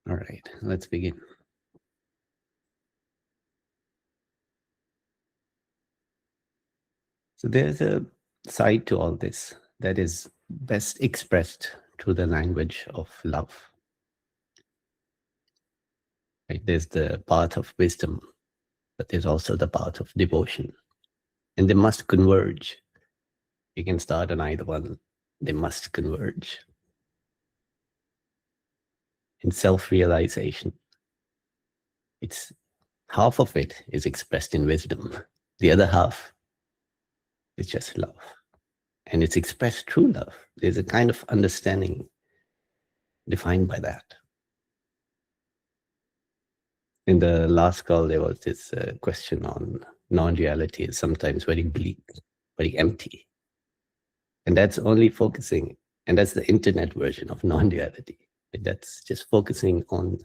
All right, let's begin. So there's a side to all this that is best expressed through the language of love. Right? There's the path of wisdom, but there's also the path of devotion. And they must converge. You can start on either one. They must converge. In self-realization, it's half of it is expressed in wisdom. The other half is just love. And it's expressed through love. There's a kind of understanding defined by that. In the last call, there was this question on non-duality is sometimes very bleak, very empty. And that's only focusing, and that's the internet version of non-duality. That's just focusing on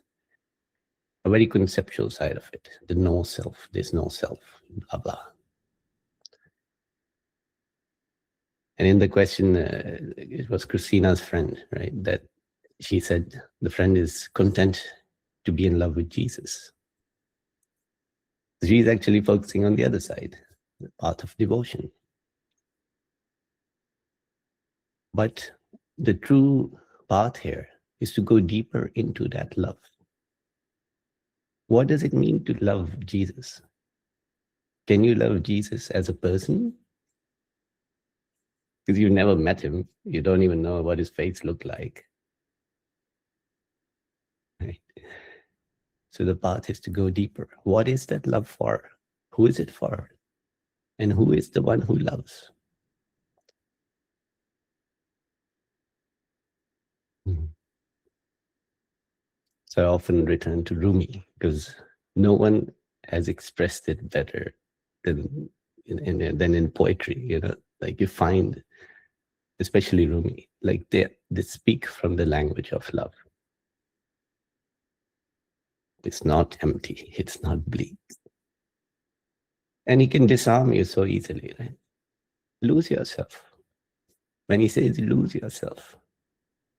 a very conceptual side of it, the no self, there's no self, blah, blah. And in the question, it was Christina's friend, right? That she said the friend is content to be in love with Jesus. She's actually focusing on the other side, the path of devotion. But the true path here is to go deeper into that love. What does it mean to love Jesus? Can you love Jesus as a person? Because you never met him. You don't even know what his face looked like. Right? So the path is to go deeper. What is that love for? Who is it for? And who is the one who loves? So I often return to Rumi because no one has expressed it better than in poetry. You know, like you find, especially Rumi, like they speak from the language of love. It's not empty. It's not bleak. And he can disarm you so easily, right? Lose yourself. When he says lose yourself,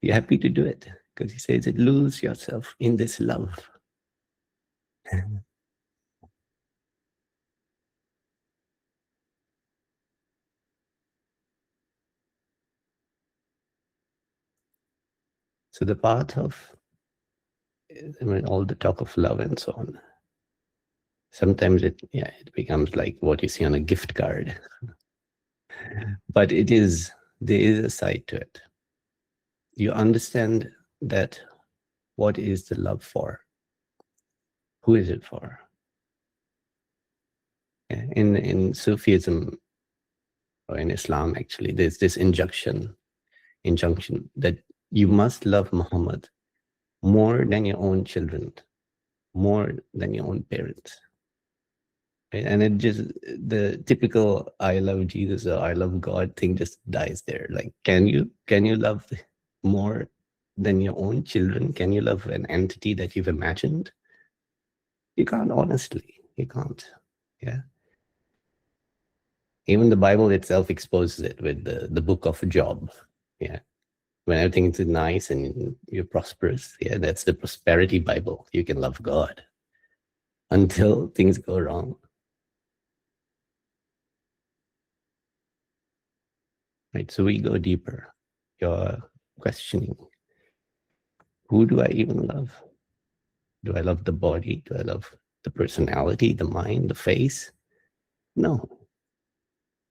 you're happy to do it because he says it, lose yourself in this love. So the part of, I mean, all the talk of love and so on, sometimes it becomes like what you see on a gift card. But there is a side to it. You understand that what is the love for? Who is it for? In Sufism or in Islam, actually, there's this injunction that you must love Muhammad more than your own children, more than your own parents. Right? And it just, the typical I love Jesus or I love God thing just dies there. Like, can you love more than your own children? Can you love an entity that you've imagined? You can't, honestly. You can't. Yeah. Even the Bible itself exposes it with the book of Job. Yeah. When everything is nice and you're prosperous, yeah, that's the prosperity Bible. You can love God until things go wrong. Right? So we go deeper. You're questioning, who do I even love? Do I love the body? Do I love the personality, the mind, the face? No.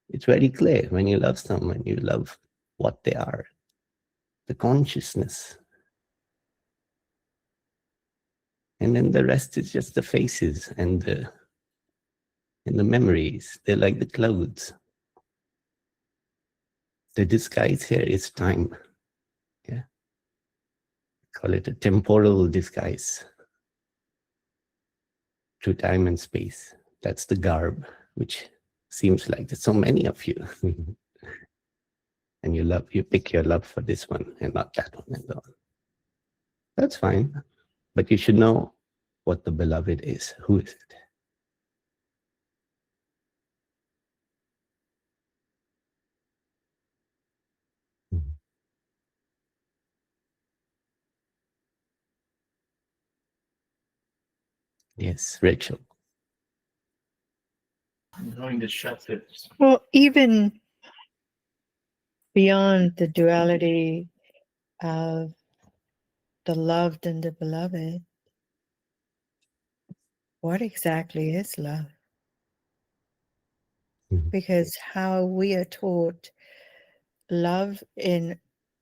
It's very clear. When you love someone, you love what they are, the consciousness. And then the rest is just the faces and the memories. They're like the clothes. The disguise here is time. Yeah. Call it a temporal disguise through time and space. That's the garb, which seems like there's so many of you. And you pick your love for this one and not that one and so on. That's fine. But you should know what the beloved is. Who is it? Yes, Rachel. Well, even beyond the duality of the loved and the beloved, what exactly is love? Because how we are taught love in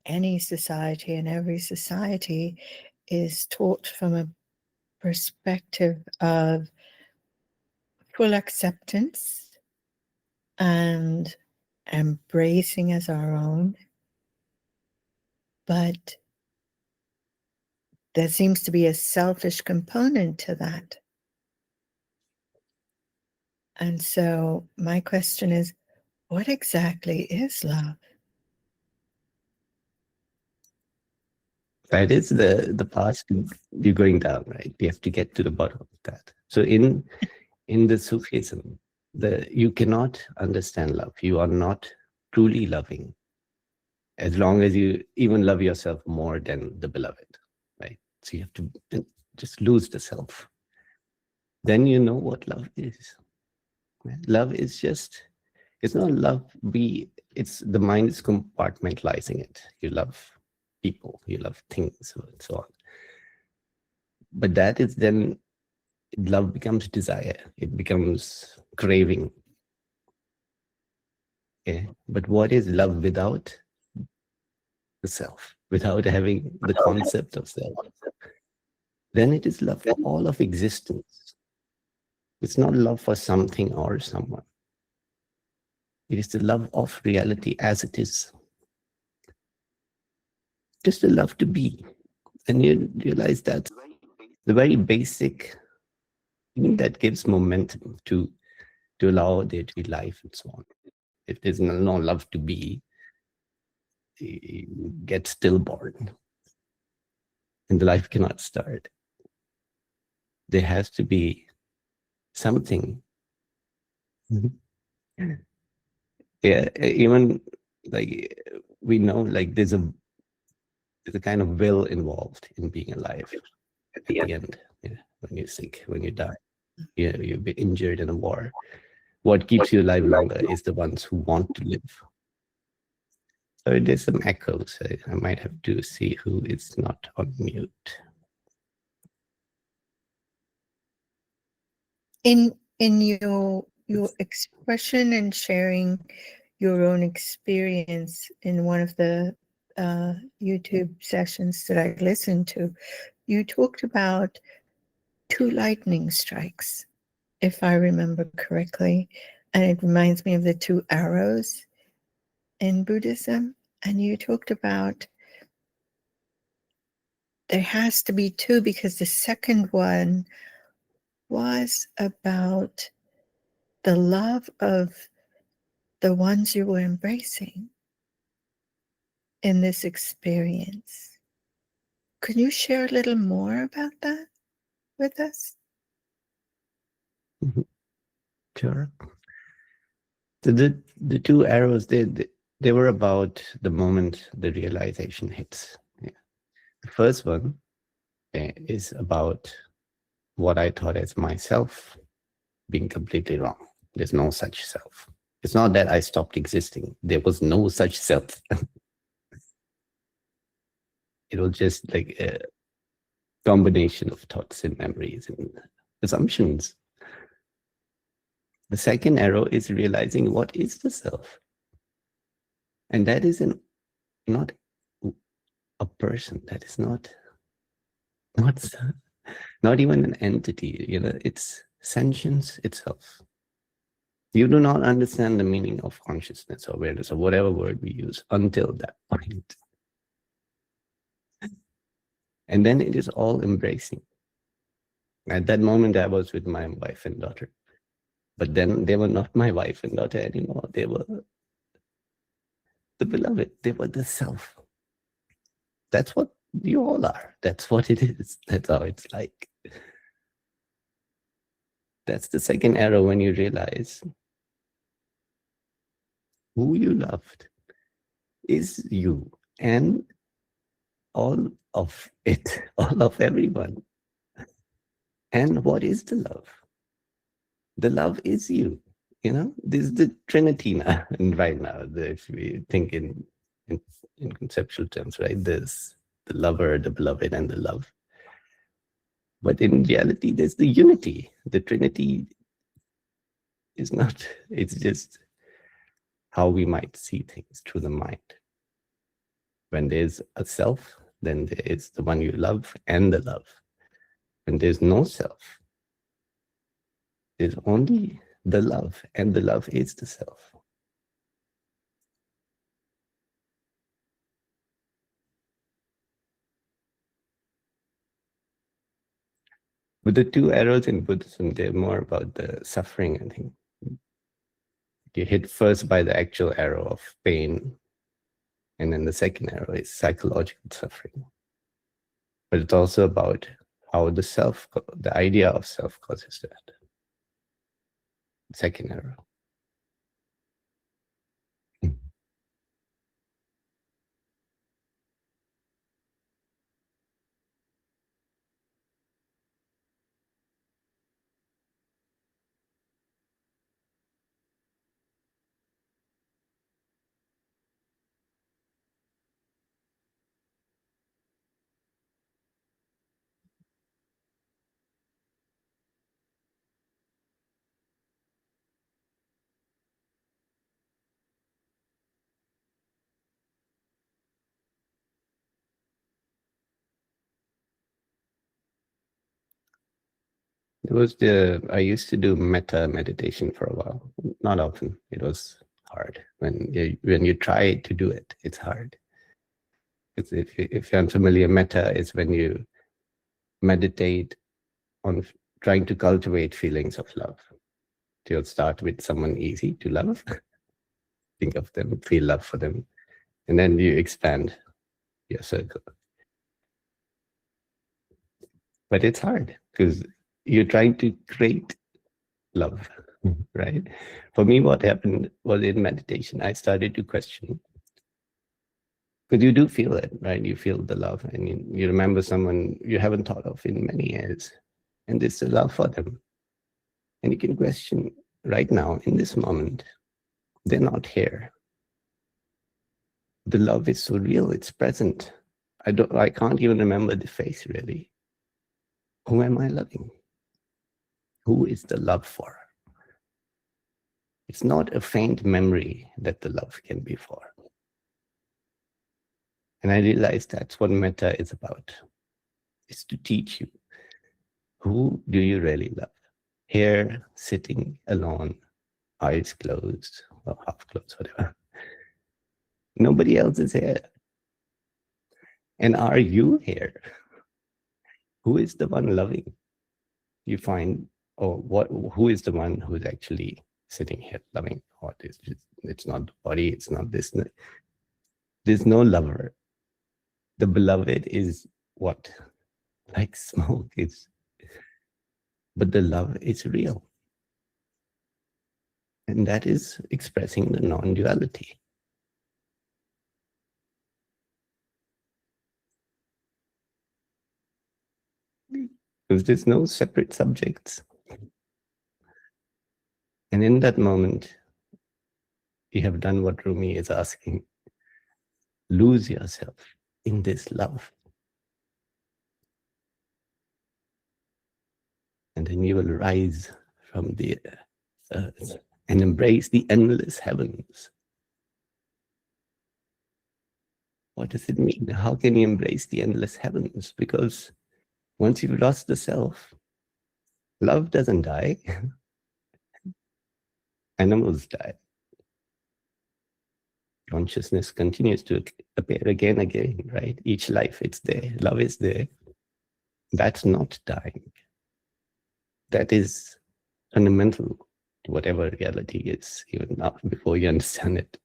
any society, in every society, is taught from a perspective of full acceptance and embracing as our own. But there seems to be a selfish component to that. And so my question is, what exactly is love? That is the path you're going down, right? You have to get to the bottom of that. So in the Sufism, you cannot understand love. You are not truly loving as long as you even love yourself more than the beloved, right? So you have to just lose the self. Then you know what love is. Right? Love is just, it's not love. It's the mind is compartmentalizing it. You love people, you love things, and so on. But that is then love becomes desire. It becomes craving. Okay? But what is love without the self, without having the concept of self? Then it is love for all of existence. It's not love for something or someone. It is the love of reality as it is. Just the love to be. And you realize that the very basic thing that gives momentum to allow there to be life and so on. If there's no love to be, you get stillborn. And the life cannot start. There has to be something. Yeah, even like we know, like there's a kind of will involved in being alive at the end. Yeah, when you're sick, when you die, you've been injured in a war. What keeps you alive longer is the ones who want to live. So there's some echoes. I might have to see who is not on mute. In your expression and sharing your own experience in one of the YouTube sessions that I listened to, you talked about 2 lightning strikes, if I remember correctly, and it reminds me of the 2 arrows in Buddhism. And you talked about there has to be 2 because the second one was about the love of the ones you were embracing in this experience. Could you share a little more about that with us? Sure. So the 2 arrows, they were about the moment the realization hits. Yeah. The first one is about what I thought as myself being completely wrong. There's no such self. It's not that I stopped existing. There was no such self. It was just like a combination of thoughts and memories and assumptions. The second arrow is realizing what is the self. And that is not a person. That is not even an entity. It's sentience itself. You do not understand the meaning of consciousness or awareness or whatever word we use until that point. And then it is all embracing. At that moment, I was with my wife and daughter. But then they were not my wife and daughter anymore. They were the beloved. They were the self. That's what you all are. That's what it is. That's how it's like. That's the second arrow when you realize who you loved is you and all of it, all of everyone. And what is the love? The love is you. This is the Trinity now, and right now, if we think in conceptual terms, right? There's the lover, the beloved, and the love. But in reality, there's the unity. The Trinity is not, it's just how we might see things through the mind. When there's a self, then there is the one you love and the love. When there's no self, there's only the love, and the love is the self. But the two arrows in Buddhism, they're more about the suffering, I think. You hit first by the actual arrow of pain, and then the second arrow is psychological suffering. But it's also about how the self, the idea of self causes that. Second arrow. I used to do metta meditation for a while. Not often. It was hard. When you try to do it, it's hard. If you're unfamiliar, metta is when you meditate on trying to cultivate feelings of love. You'll start with someone easy to love. Think of them, feel love for them. And then you expand your circle. But it's hard because you're trying to create love, right? For me, what happened was in meditation, I started to question. Because you do feel it, right? You feel the love, and you remember someone you haven't thought of in many years, and there's the love for them. And you can question right now, in this moment, they're not here. The love is so real, it's present. I can't even remember the face, really. Who am I loving? Who is the love for? It's not a faint memory that the love can be for. And I realized that's what metta is about. It's to teach you, who do you really love? Here, sitting alone, eyes closed, or half closed, whatever. Nobody else is here. And are you here? Who is the one loving? You find, who is the one who's actually sitting here loving? Or it's not the body, it's not this. There's no lover. The beloved is what? Like smoke. But the love is real. And that is expressing the non-duality. Because there's no separate subjects. And in that moment, you have done what Rumi is asking. Lose yourself in this love. And then you will rise from the earth and embrace the endless heavens. What does it mean? How can you embrace the endless heavens? Because once you've lost the self, love doesn't die. Animals die. Consciousness continues to appear again, right? Each life, it's there. Love is there. That's not dying. That is fundamental to whatever reality is, even now, before you understand it.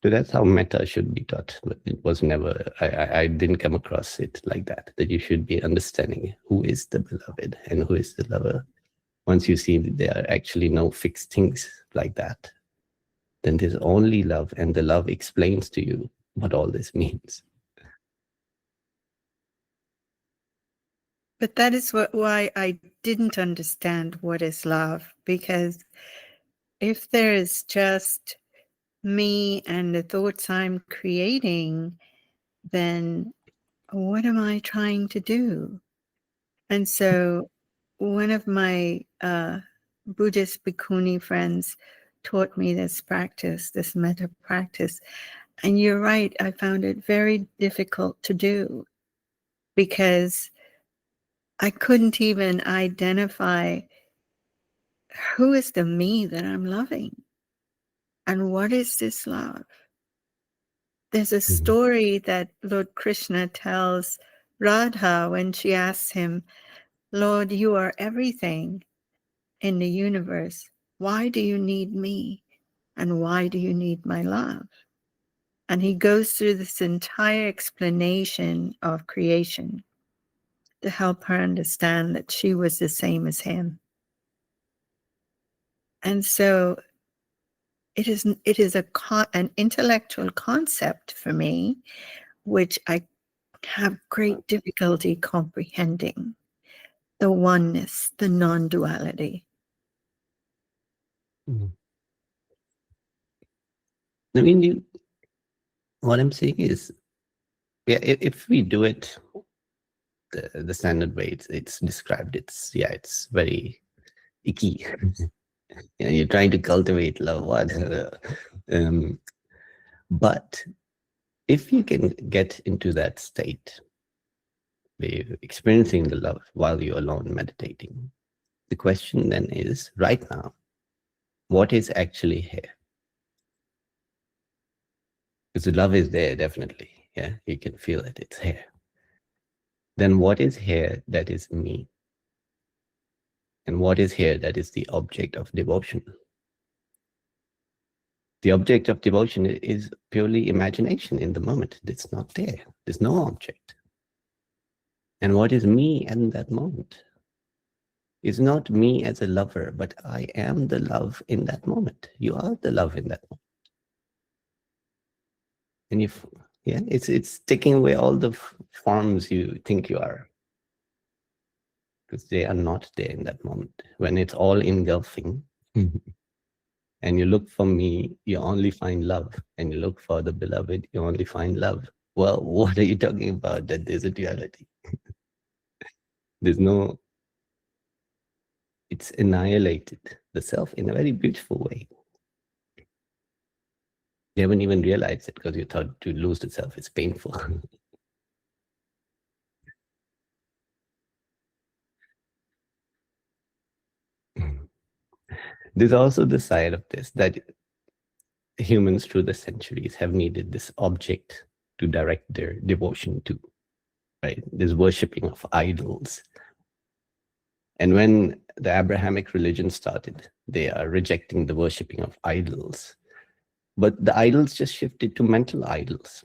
So that's how metta should be taught, but it was never, I didn't come across it like that you should be understanding who is the beloved and who is the lover. Once you see that there are actually no fixed things like that, then there's only love, and the love explains to you what all this means. But that is why I didn't understand what is love, because if there is just me and the thoughts I'm creating, then what am I trying to do? And so one of my Buddhist bhikkhuni friends taught me this practice, this metta practice. And you're right, I found it very difficult to do because I couldn't even identify who is the me that I'm loving and what is this love. There's a story that Lord Krishna tells Radha when she asks him, Lord, you are everything in the universe. Why do you need me? And why do you need my love? And he goes through this entire explanation of creation to help her understand that she was the same as him. And so it is an intellectual concept for me, which I have great difficulty comprehending. The oneness, the non-duality. I mean, what I'm saying is, yeah, if we do it the standard way it's described, it's very icky. You're trying to cultivate love, what? But if you can get into that state where you're experiencing the love while you're alone meditating, the question then is, right now, what is actually here? Because the love is there, definitely. Yeah, you can feel it, it's here. Then what is here that is me? And what is here that is the object of devotion? The object of devotion is purely imagination in the moment. It's not there. There's no object. And what is me in that moment? Is not me as a lover, but I am the love in that moment. You are the love in that moment. And it's taking away all the forms you think you are, because they are not there in that moment. When it's all engulfing, and you look for me, you only find love. And you look for the beloved, you only find love. Well, what are you talking about? That there's a duality. There's no, it's annihilated, the self, in a very beautiful way. You haven't even realized it because you thought to lose the self is painful. There's also the side of this, that humans through the centuries have needed this object to direct their devotion to, right? This worshipping of idols. And when the Abrahamic religion started, they are rejecting the worshipping of idols. But the idols just shifted to mental idols.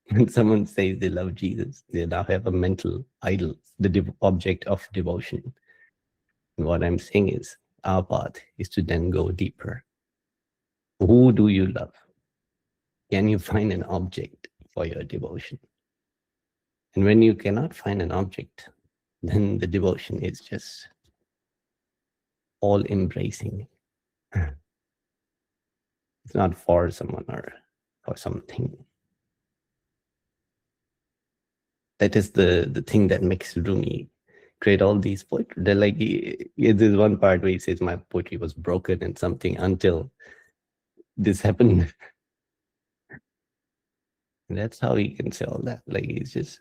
When someone says they love Jesus, they now have a mental idol, the object of devotion. And what I'm saying is, our path is to then go deeper. Who do you love? Can you find an object for your devotion? And when you cannot find an object, then the devotion is just all embracing. It's not for someone or for something. That is the thing that makes Rumi create all these poetry. They're like, there's one part where he says, my poetry was broken and something until this happened. And that's how he can say all that. Like, he's just...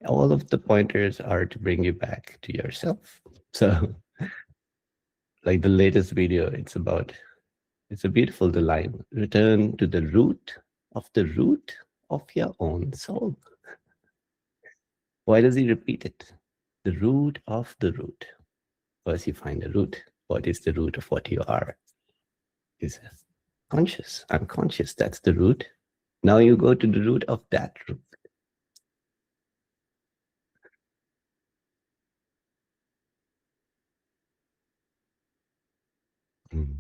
all of the pointers are to bring you back to yourself. So, like the latest video, it's a beautiful line. Return to the root of your own soul. Why does he repeat it? The root of the root. First you find the root. What is the root of what you are? He says, conscious, unconscious, that's the root. Now you go to the root of that root. Mm.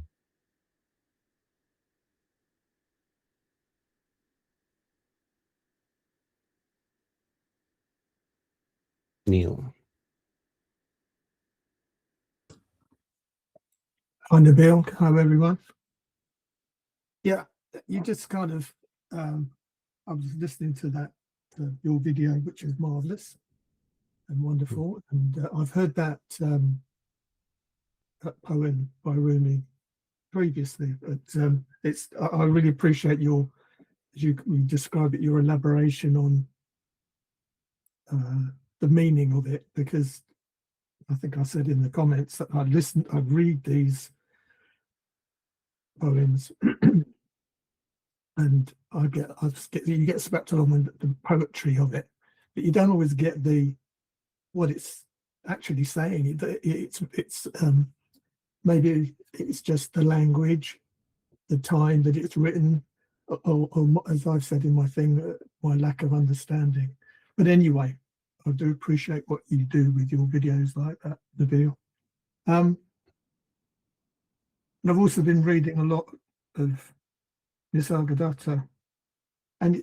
Neil. Hi, Nabil. Hello, everyone. Yeah, you just kind of, I was listening to that, your video, which is marvelous and wonderful. And I've heard that, that poem by Rumi previously, but I really appreciate your, as you describe it, your elaboration on the meaning of it, because I think I said in the comments that I read these poems and you get swept along with the poetry of it, but you don't always get what it's actually saying. It's maybe it's just the language, the time that it's written, or as I've said in my thing, my lack of understanding. But anyway, I do appreciate what you do with your videos like that, Nabil. And I've also been reading a lot of Nisargadatta, and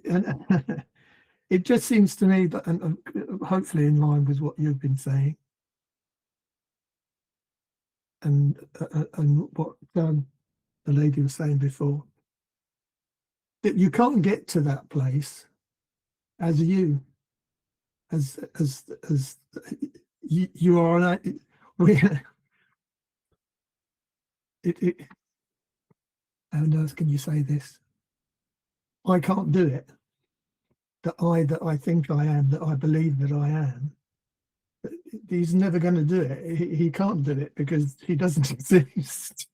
it just seems to me that, and hopefully in line with what you've been saying, and what the lady was saying before, that you can't get to that place as you, as you are. How on earth can you say this? I can't do it. That I think I am, that I believe that I am. He's never going to do it. He can't do it because he doesn't exist.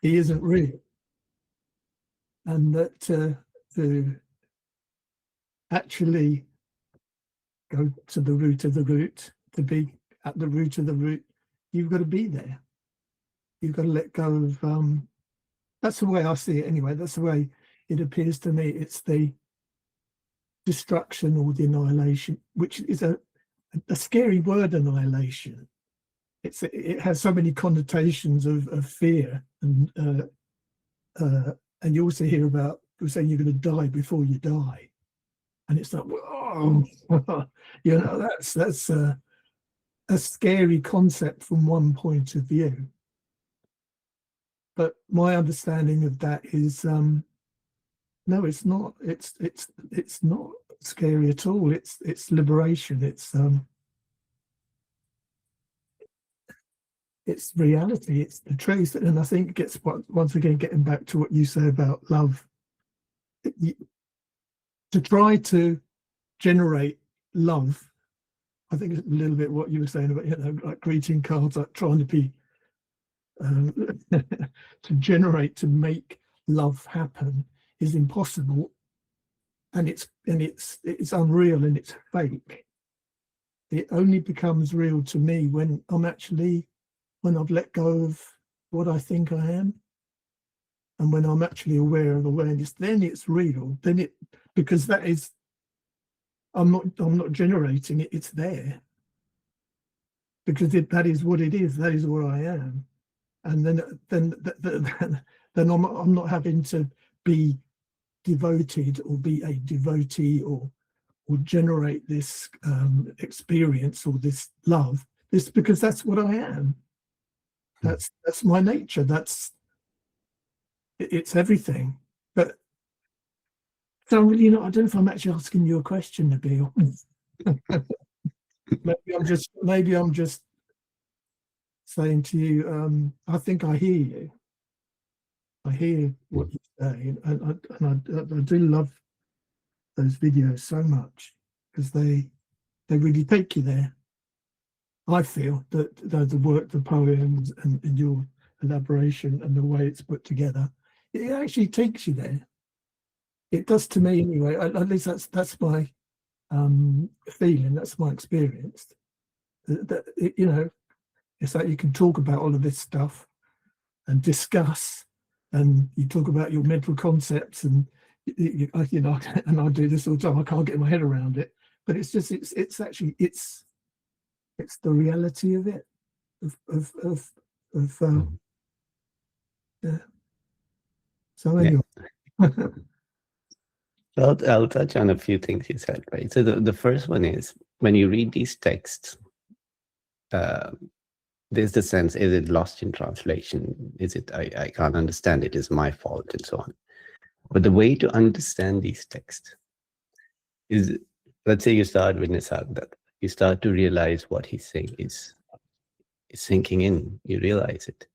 He isn't real. And that to actually go to the root of the root, to be at the root of the root, you've got to be there. You've got to let go of, that's the way I see it anyway. That's the way it appears to me. It's the destruction or the annihilation, which is a scary word, annihilation. It has so many connotations of fear, and you also hear about people saying you're going to die before you die, and it's like, whoa, you know, that's a scary concept from one point of view. But my understanding of that is, no, it's not. It's not scary at all. It's liberation. It's reality. It's the truth. And I think it gets, once again, getting back to what you say about love, to try to generate love. I think it's a little bit what you were saying about, you know, like greeting cards, like trying to be to generate, to make love happen is impossible, and it's unreal and it's fake. It only becomes real to me when I've let go of what I think I am, and when I'm actually aware of awareness. Then it's real. Because that is, I'm not generating it. It's there because that is what it is. That is what I am. And then I'm not having to be devoted or be a devotee or generate this experience or this love. This, because that's what I am. That's my nature. It's everything. But so really, I don't know if I'm actually asking you a question, Nabil. maybe I'm just saying to you, I think I hear you. I hear what you say, and I do love those videos so much because they really take you there. I feel that the work, the poems, and your elaboration and the way it's put together, it actually takes you there. It does to me anyway. At least that's my feeling. That's my experience. That you know, it's like you can talk about all of this stuff and discuss, and you talk about your mental concepts, and you know, and I do this all the time. I can't get my head around it, but it's just it's actually it's the reality of it, of Yeah. So anyway. I'll touch on a few things you said, right? So the first one is, when you read these texts, there's the sense, is it lost in translation? Is it, I can't understand it, is my fault, and so on. But the way to understand these texts is, let's say you start with Nisargadatta. You start to realize what he's saying is sinking in. You realize it.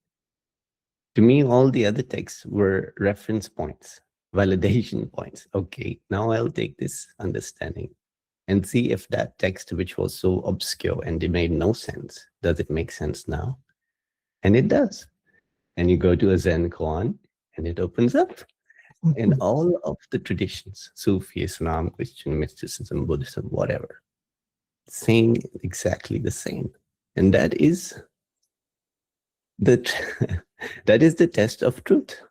To me, all the other texts were reference points, validation points. Okay, now I'll take this understanding and see if that text, which was so obscure and it made no sense, does it make sense now? And it does. And you go to a Zen koan and it opens up. And all of the traditions, Sufi, Islam, Christian mysticism, Buddhism, whatever, saying exactly the same. And that is that is the test of truth.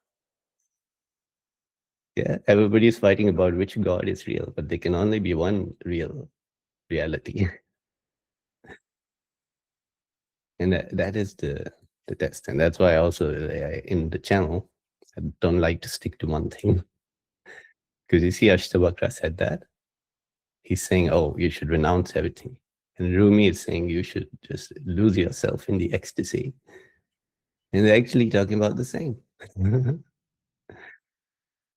Yeah, everybody's fighting about which God is real, but there can only be one real reality. And that is the test. And that's why also in the channel, I don't like to stick to one thing. Because you see, Ashtabakra said that. He's saying, oh, you should renounce everything. And Rumi is saying you should just lose yourself in the ecstasy. And they're actually talking about the same.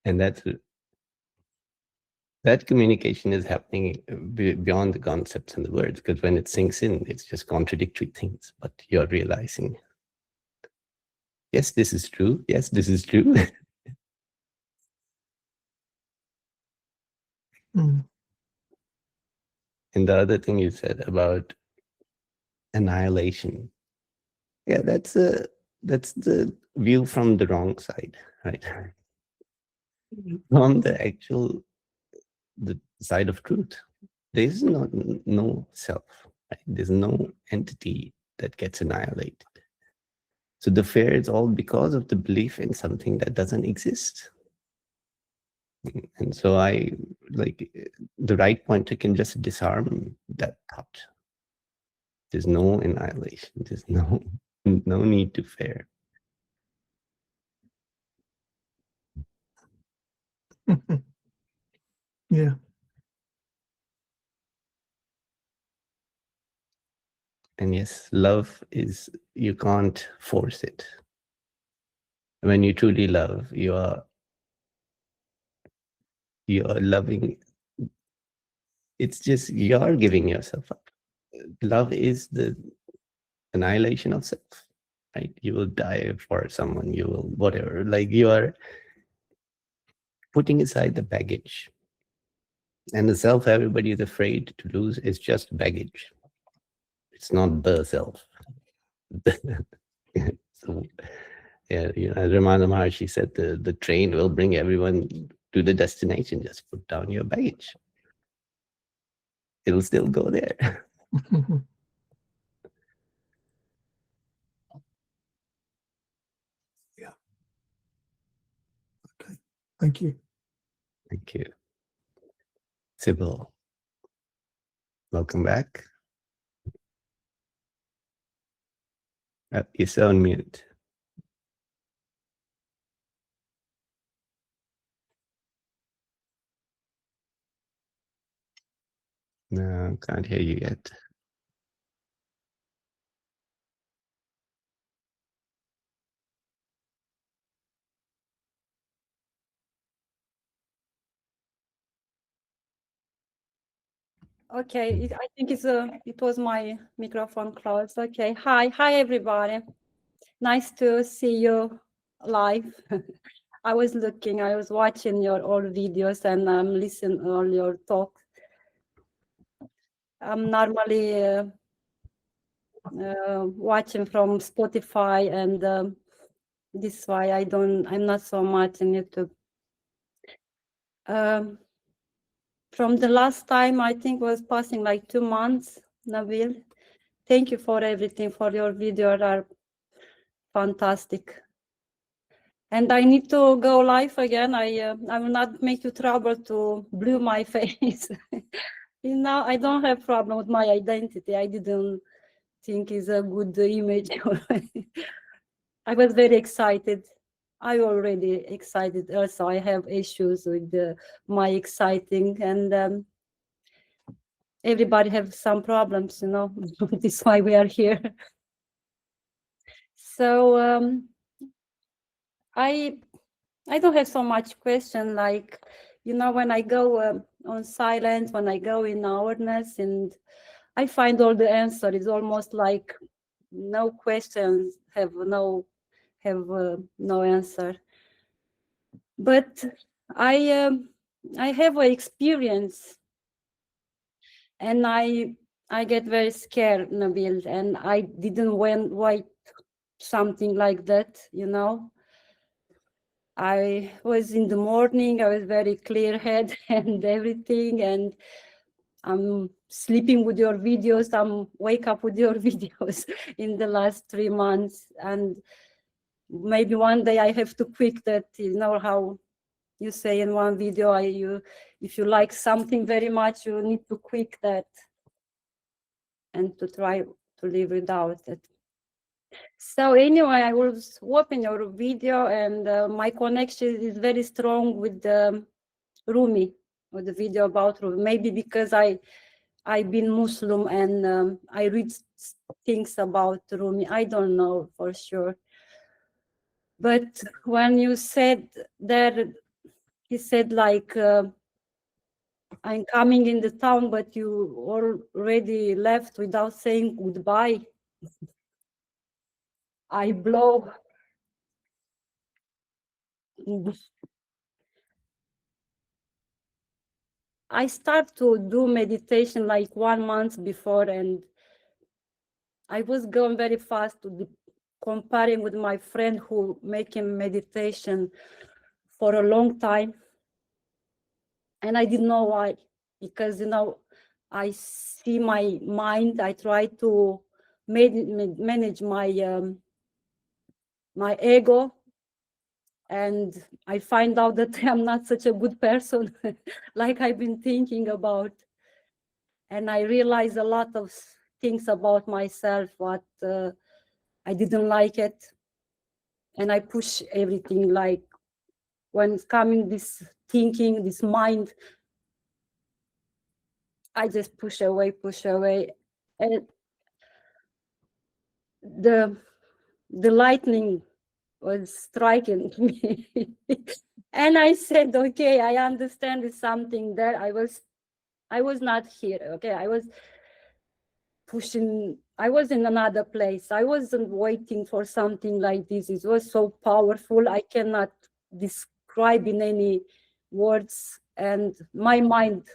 And that communication is happening beyond the concepts and the words, because when it sinks in, it's just contradictory things. But you're realizing, yes, this is true. Yes, this is true. Mm. And the other thing you said about annihilation, yeah, that's the view from the wrong side, right? From the side of truth, there is no self, right? There's no entity that gets annihilated. So the fear is all because of the belief in something that doesn't exist. And so the right pointer can just disarm that thought. There's no annihilation. There's no need to fear. Yeah. And yes, love is, you can't force it. When you truly love, you are loving. It's just, you are giving yourself up. Love is the annihilation of self, right? You will die for someone, you will whatever, like you are putting aside the baggage. And the self everybody is afraid to lose is just baggage. It's not the self. So, yeah, as Ramana Maharshi said, the train will bring everyone to the destination. Just put down your baggage. It'll still go there. Yeah. Okay. Thank you. Thank you. Sybil, welcome back. You're so on mute. No, can't hear you yet. Okay, I think it was my microphone closed. Okay, hi everybody. Nice to see you live. I was watching your old videos and I'm listening all your talk. I'm normally watching from Spotify, and this is why I'm not so much in YouTube. From the last time, I think was passing like 2 months, Nabil. Thank you for everything, for your videos are fantastic. And I need to go live again. I will not make you trouble to blue my face. Now I don't have problem with my identity. I didn't think it's a good image. I was very excited. I already excited. Also, I have issues with my exciting, and everybody have some problems, you know. This is why we are here. So I don't have so much question. Like, you know, when I go on silence, when I go in awareness, and I find all the answer. It's almost like no questions have no answer. But I have an experience, and I get very scared, Nabil, and I didn't wait something like that, you know. I was in the morning, I was very clear head and everything, and I'm sleeping with your videos, I'm wake up with your videos in the last 3 months, and maybe one day I have to quit that, you know, how you say in one video, if you like something very much, you need to quit that and to try to live without it. So anyway, I was watching your video, and my connection is very strong with Rumi, with the video about Rumi. Maybe because I've been Muslim, and I read things about Rumi. I don't know for sure. But when you said that, he said like, I'm coming in the town, but you already left without saying goodbye. I blow. I start to do meditation like 1 month before, and I was going very fast to comparing with my friend who making meditation for a long time. And I didn't know why, because, you know, I see my mind, I try to manage my my ego, and I find out that I'm not such a good person like I've been thinking about. And I realize a lot of things about myself, what I didn't like it. And I push everything, like when it's coming this thinking, this mind, I just push away. And the lightning was striking me. And I said, okay, I understand it's something there. I was not here. Okay, I was pushing, I was in another place. I wasn't waiting for something like this. It was so powerful. I cannot describe in any words, and my mind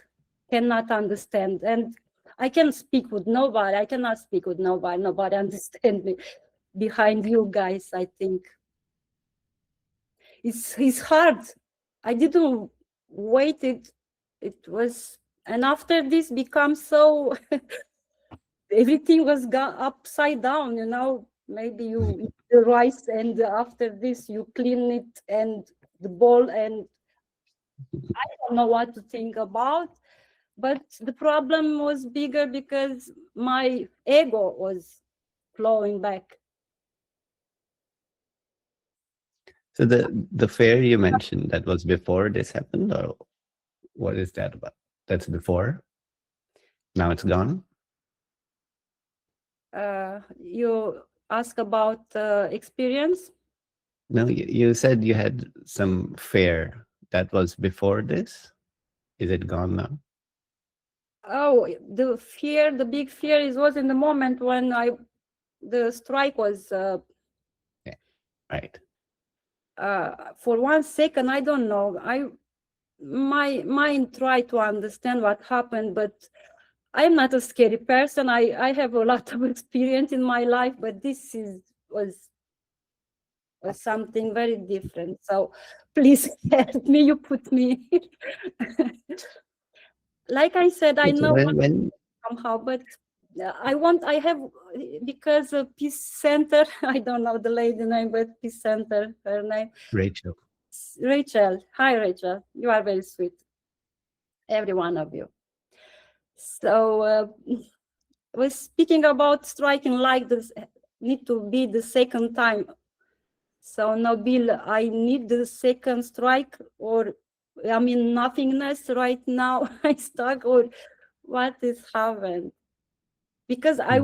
cannot understand. And I can speak with nobody. I cannot speak with nobody. Nobody understand me behind you guys, I think. It's hard. I didn't wait it. It was, and after this becomes so, everything was upside down, you know. Maybe you eat the rice, and after this you clean it and the bowl, and I don't know what to think about. But the problem was bigger because my ego was flowing back. So the fair you mentioned, that was before this happened, or what is that about? That's before? Now it's gone? You ask about experience? No, you said you had some fear. That was before this? Is it gone now? Oh, the fear, the big fear was in the moment when the strike was Right. for 1 second, I don't know. My mind tried to understand what happened, but I'm not a scary person. I have a lot of experience in my life, but this was something very different. So please help me. You put me. Like I said, I know when somehow, but I have, because Peace Center, I don't know the lady name, but Peace Center, her name. Rachel. Rachel. Hi, Rachel. You are very sweet. Every one of you. So we're speaking about striking like this, need to be the second time. So Nabil, I need the second strike, or I'm in nothingness right now. I stuck, or what is happened? Because I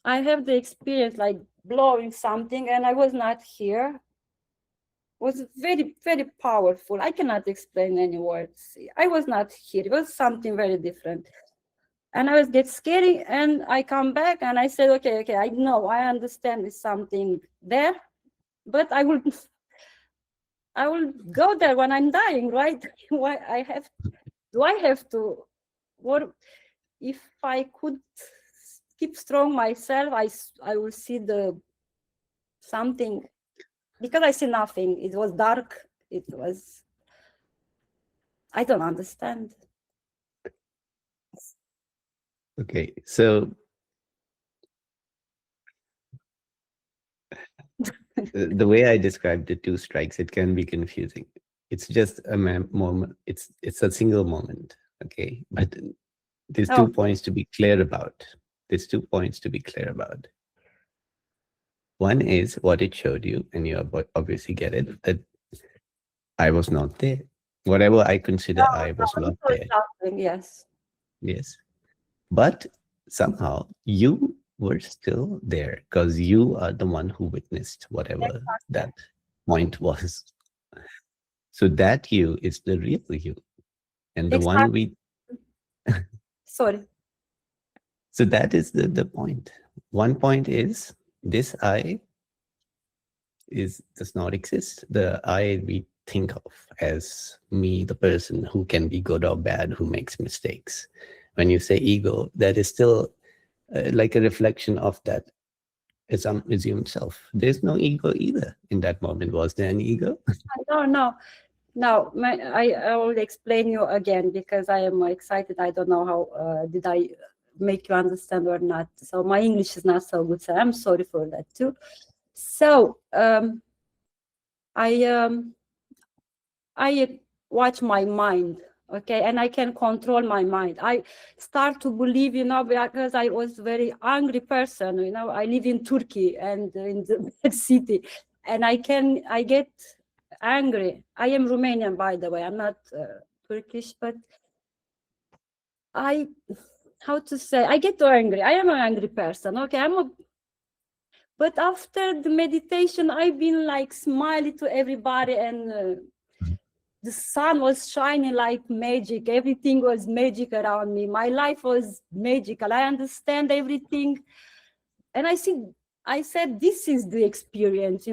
have the experience like blowing something, and I was not here. Was very, very powerful. I cannot explain any words. I was not here. It was something very different. And I was get scary, and I come back and I said, okay, I know, I understand there's something there, but I will go there when I'm dying, right? Why do I have to, what if I could keep strong myself, I will see the something, because I see nothing. It was dark. It was, I don't understand. Okay, so the way I described the two strikes, it can be confusing. It's just a moment. It's a single moment. Okay, but there's 2 points to be clear about. There's 2 points to be clear about. One is what it showed you, and you obviously get it, that I was not there. Whatever I consider I was not there. Yes. Yes. But somehow you were still there because you are the one who witnessed whatever that point was. So that you is the real you. And the one we... Sorry. So that is the point. One point is this I does not exist. The I we think of as me, the person who can be good or bad, who makes mistakes. When you say ego, that is still like a reflection of that assumed self. There's no ego either in that moment. Was there an ego? No. I will explain you again because I am excited. I don't know how did I make you understand or not. So my English is not so good. So I'm sorry for that too. So I watch my mind, okay, and I can control my mind. I start to believe, because I was a very angry person. I live in Turkey and in the city, and I get angry. I am Romanian, by the way. I'm not Turkish, but I get angry. I am an angry person. Okay, but after the meditation, I've been like smiling to everybody, and the sun was shining like magic. Everything was magic around me. My life was magical. I understand everything. And I said, this is the experience,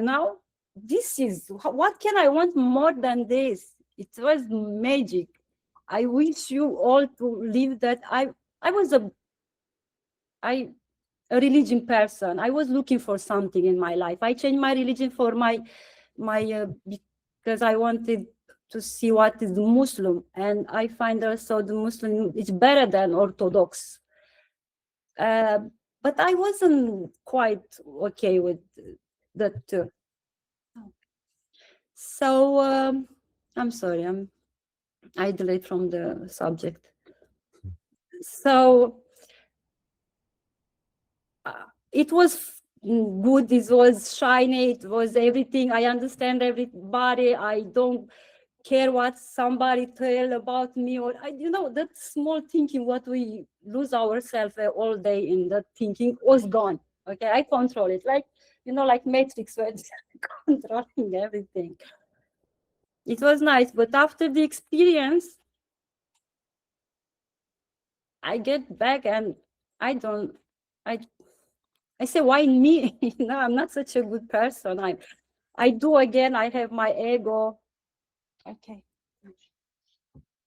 This is, what can I want more than this? It was magic. I wish you all to live that. I was a religion person. I was looking for something in my life. I changed my religion for my because I wanted to see what is the Muslim, and I find also the Muslim is better than Orthodox. But I wasn't quite okay with that too. So I'm sorry, I delayed from the subject. So it was good, it was shiny, it was everything. I understand everybody. I don't care what somebody tell about me, or that small thinking, what we lose ourselves all day in that thinking was gone. Okay, I control it, like like Matrix, where controlling everything. It was nice, but after the experience, I get back and I say, why me? I'm not such a good person. I do again. I have my ego. Okay.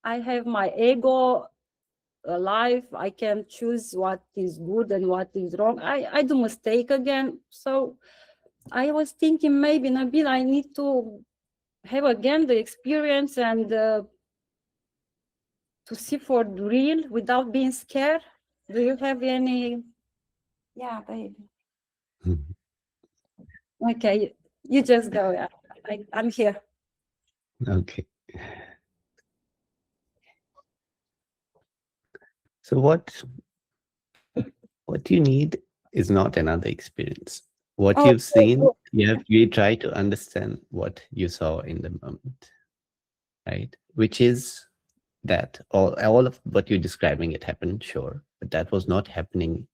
I have my ego alive. I can choose what is good and what is wrong. I do mistake again. So I was thinking maybe, Nabil, I need to have again the experience and to see for real without being scared. Do you have any? Yeah, baby. Okay, you just go. I'm here. Okay. So what you need is not another experience. What Oh, you've seen, you try to understand what you saw in the moment, right? Which is that all of what you're describing, it happened, sure, but that was not happening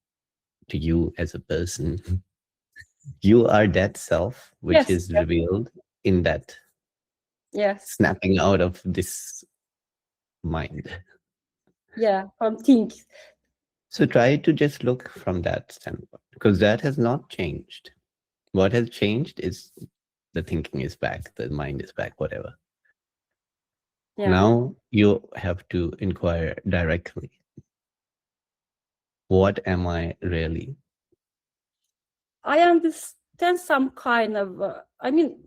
to you as a person. You are that self which yes, is revealed in that yes, snapping out of this mind. yeah, from things. So try to just look from that standpoint, because that has not changed. What has changed is the thinking is back, the mind is back, whatever. Yeah, Now you have to inquire directly. What am I really? I understand some kind of. I mean,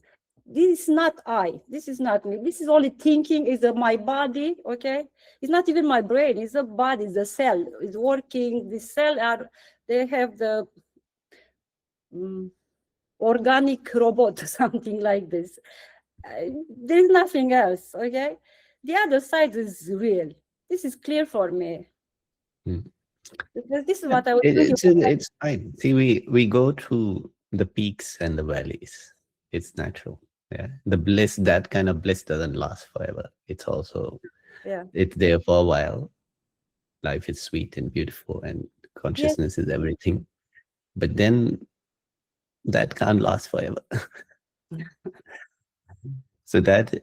this is not I. This is not me. This is only thinking. Is my body? Okay, it's not even my brain. It's the body. It's the cell. It's working. The cell are. They have the organic robot, something like this. There is nothing else. Okay, the other side is real. This is clear for me. Because this is what I was thinking. It's fine. See, we go through the peaks and the valleys. It's natural. Yeah, the bliss, that kind of bliss doesn't last forever. It's also, it's there for a while. Life is sweet and beautiful, and consciousness is everything. But then that can't last forever. So that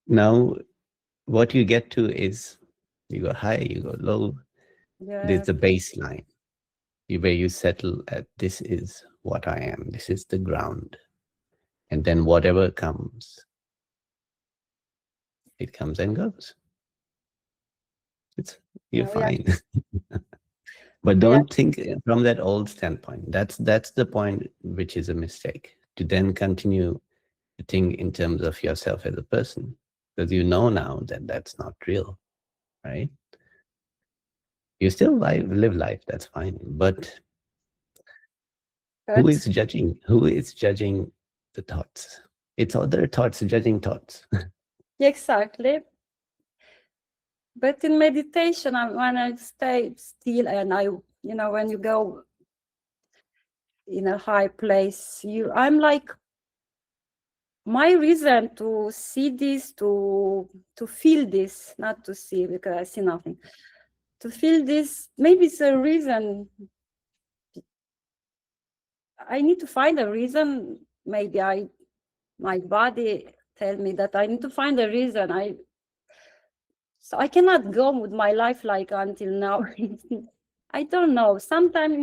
now what you get to is you go high, you go low. There's the baseline where you settle at, this is what I am, this is the ground. And then whatever comes, it comes and goes. You're fine. But don't think from that old standpoint. That's the point, which is a mistake, to then continue to think in terms of yourself as a person, because you know now that that's not real, right? You still live life, that's fine. But who is judging? Who is judging the thoughts? It's other thoughts judging thoughts. Exactly. But in meditation, when I stay still and when you go in a high place, I'm like, my reason to see this, to feel this, not to see because I see nothing, to feel this, maybe it's a reason. I need to find a reason. Maybe my body tell me that I need to find a reason. So I cannot go with my life like until now. I don't know. Sometimes,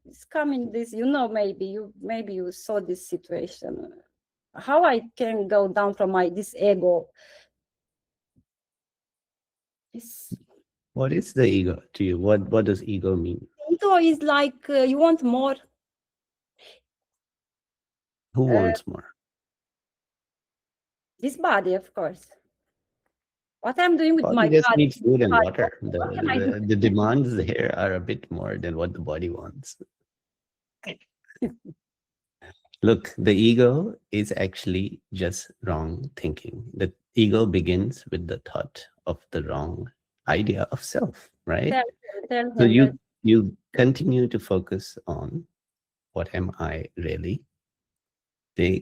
it's coming this, maybe you saw this situation. How I can go down from this ego. What is the ego to you? What does ego mean? Ego is like you want more. Who wants more? This body, of course. What I'm doing with my body just body needs food and water. What can I do? The demands here are a bit more than what the body wants. Look, the ego is actually just wrong thinking. The ego begins with the thought of the wrong idea of self, right? So you continue to focus on, what am I really? The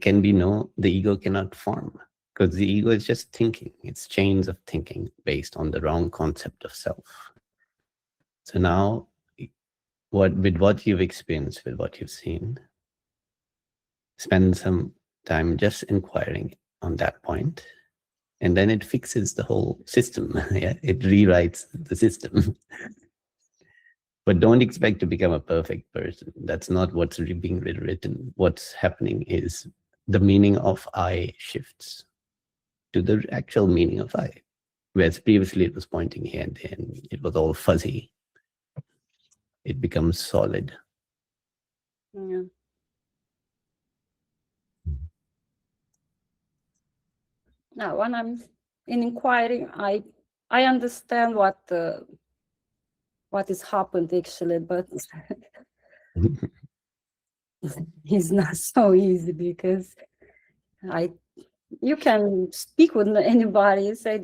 ego cannot form, because the ego is just thinking. It's chains of thinking based on the wrong concept of self. So now, with what you've experienced, with what you've seen, spend some time just inquiring on that point, and then it fixes the whole system. Yeah, it rewrites the system. But don't expect to become a perfect person. That's not what's being written. What's happening is the meaning of I shifts to the actual meaning of I. Whereas previously it was pointing here and there, and it was all fuzzy. It becomes solid. Yeah. Now, when I'm in inquiring, I understand what is happened actually, but it's not so easy because you can speak with anybody. You say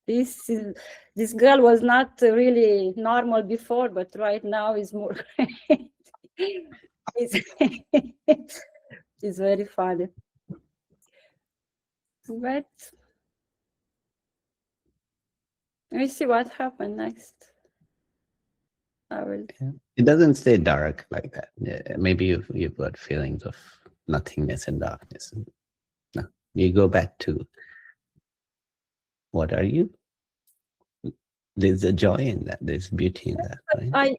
this girl was not really normal before, but right now is more. It's, it's very funny. But we see what happened next. I will. It doesn't stay dark like that. Yeah, maybe you've got feelings of nothingness and darkness. No, you go back to what are you? There's a joy in that. There's beauty in that. Right?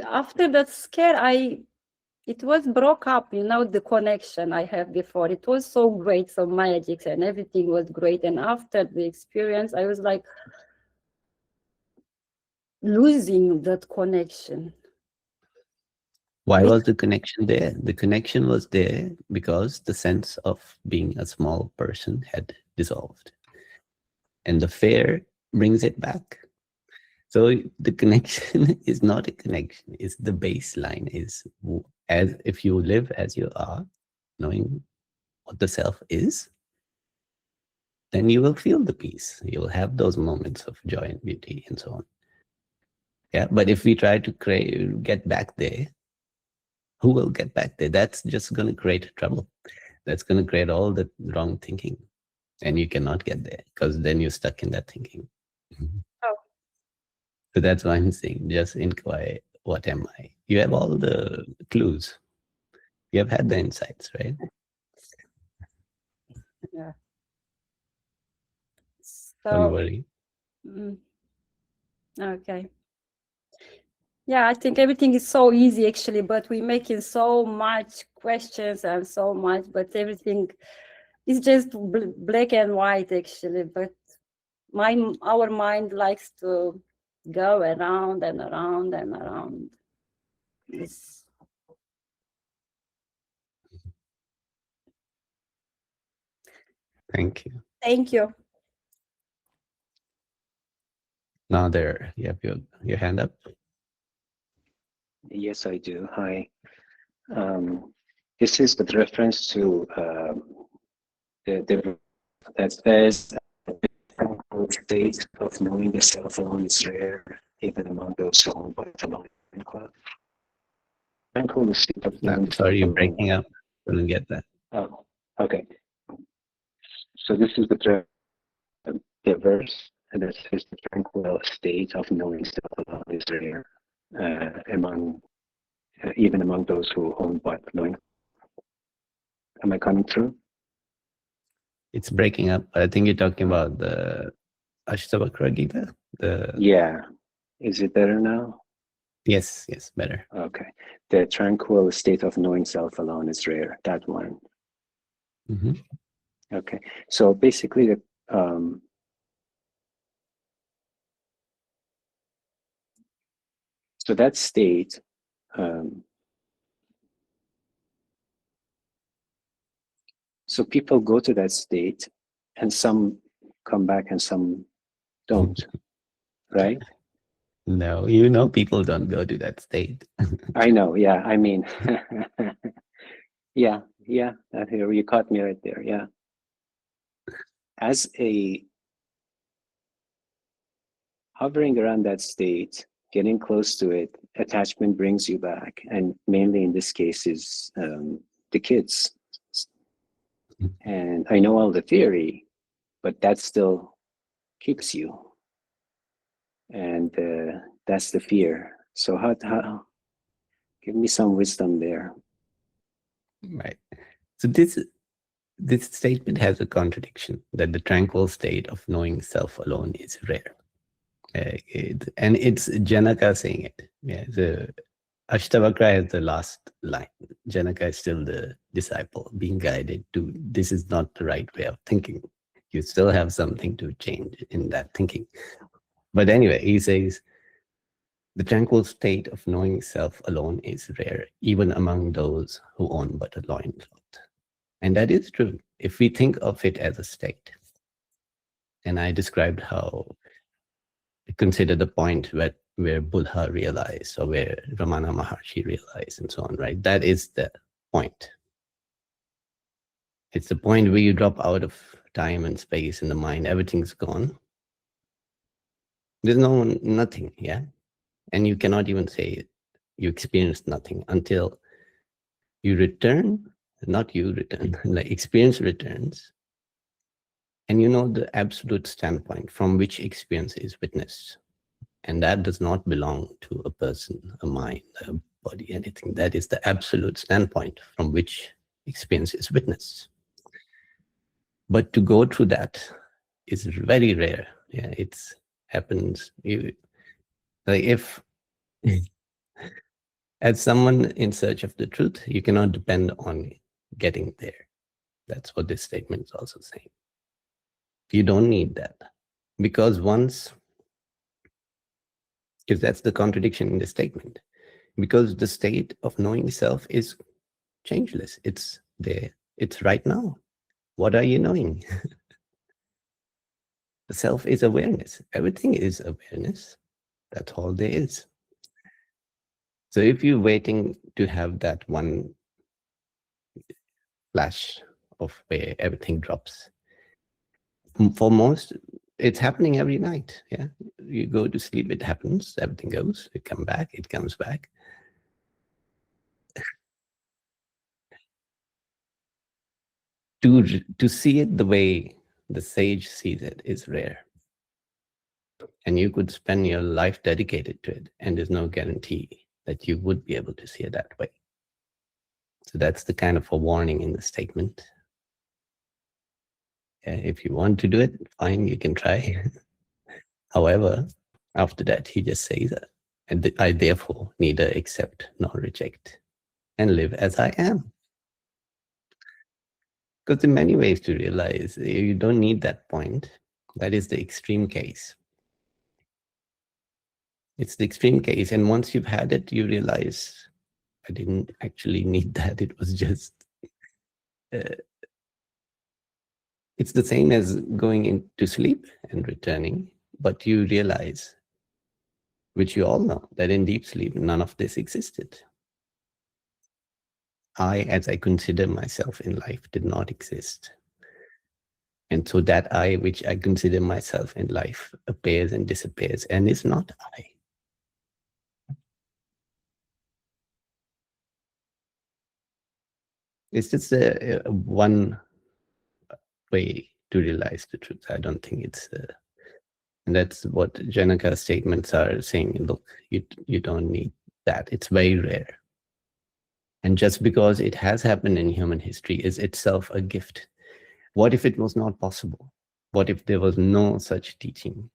After that scare, it was broke up, the connection I have before. It was so great, so magic, and everything was great. And after the experience, I was like losing that connection. Why was the connection there? The connection was there because the sense of being a small person had dissolved. And the fear brings it back. So the connection is not a connection. It's the baseline. Is as if you live as you are, knowing what the self is, then you will feel the peace. You will have those moments of joy and beauty and so on. Yeah, but if we try to get back there, who will get back there? That's just going to create trouble. That's going to create all the wrong thinking. And you cannot get there because then you're stuck in that thinking. Oh. So that's why I'm saying, just inquire, what am I? You have all the clues. You have had the insights, right? Yeah. Don't worry. Okay. Yeah, I think everything is so easy actually, but we're making so much questions and so much, but everything is just black and white actually. But our mind likes to go around and around and around. Thank you. Thank you. Now there, you have your hand up. Yes, I do. Hi. This is with reference to the that says the state of knowing the self alone is rare, even among those who own but alone. Tranquil state of knowing the Sorry, you're self alone. breaking up. Couldn't get that. Oh, okay. So this is the verse that says the tranquil state of knowing self alone is rare, even among those who own but knowing. Am I coming through? It's breaking up. I think you're talking about the Ashtavakra Gita. Yeah. Is it better now? Yes, better. Okay. The tranquil state of knowing self alone is rare. That one. Mm-hmm. Okay. So basically, so that state, so people go to that state, and some come back and some don't, right? No, people don't go to that state. I know. Yeah. I mean, yeah. Here you caught me right there. Yeah. As a hovering around that state, getting close to it, attachment brings you back, and mainly in this case is the kids. And I know all the theory, but that still keeps you, and that's the fear. So how give me some wisdom there. Right. So this statement has a contradiction, that the tranquil state of knowing self alone is rare. And it's Janaka saying it. Yeah, the Ashtavakra is the last line. Janaka is still the disciple being guided to, this is not the right way of thinking. You still have something to change in that thinking. But anyway, he says, the tranquil state of knowing self alone is rare, even among those who own but a loincloth. And that is true, if we think of it as a state. And I described how I consider the point where Buddha realized, or where Ramana Maharshi realized, and so on, right? That is the point. It's the point where you drop out of time and space in the mind, everything's gone. There's nothing, yeah? And you cannot even say you experienced nothing until You return, not you return, like experience returns, and you know the absolute standpoint from which experience is witnessed. And that does not belong to a person, a mind, a body, anything. That is the absolute standpoint from which experience is witnessed. But to go through that is very rare. Yeah, it happens. Like if, as someone in search of the truth, you cannot depend on getting there. That's what this statement is also saying. You don't need that. Because once, because that's the contradiction in the statement. Because the state of knowing self is changeless. It's there. It's right now. What are you knowing? The self is awareness. Everything is awareness. That's all there is. So if you're waiting to have that one flash of where everything drops, for most, it's happening every night. Yeah, you go to sleep, it happens, everything goes, you come back, it comes back. To see it the way the sage sees it is rare. And you could spend your life dedicated to it, and there's no guarantee that you would be able to see it that way. So that's the kind of a warning in the statement. If you want to do it, fine, you can try. However, after that, he just says, and I therefore neither accept nor reject, and live as I am. Because in many ways to realize you don't need that point. That is the extreme case. It's the extreme case. And once you've had it, you realize I didn't actually need that. It was just, it's the same as going into sleep and returning, but you realize, which you all know, that in deep sleep, none of this existed. I, as I consider myself in life, did not exist. And so that I, which I consider myself in life, appears and disappears and is not I. It's just one way to realize the truth. I don't think it's, and that's what Janaka's statements are saying. Look, you don't need that. It's very rare. And just because it has happened in human history is itself a gift. What if it was not possible? What if there was no such teaching?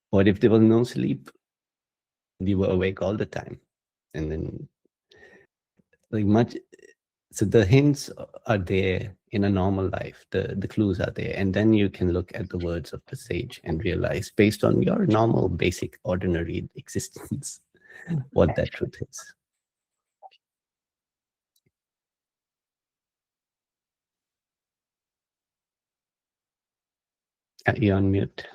What if there was no sleep? You were awake all the time. And then, like much, so the hints are there in a normal life, the clues are there. And then you can look at the words of the sage and realize, based on your normal, basic, ordinary existence, what that truth is. You're on mute.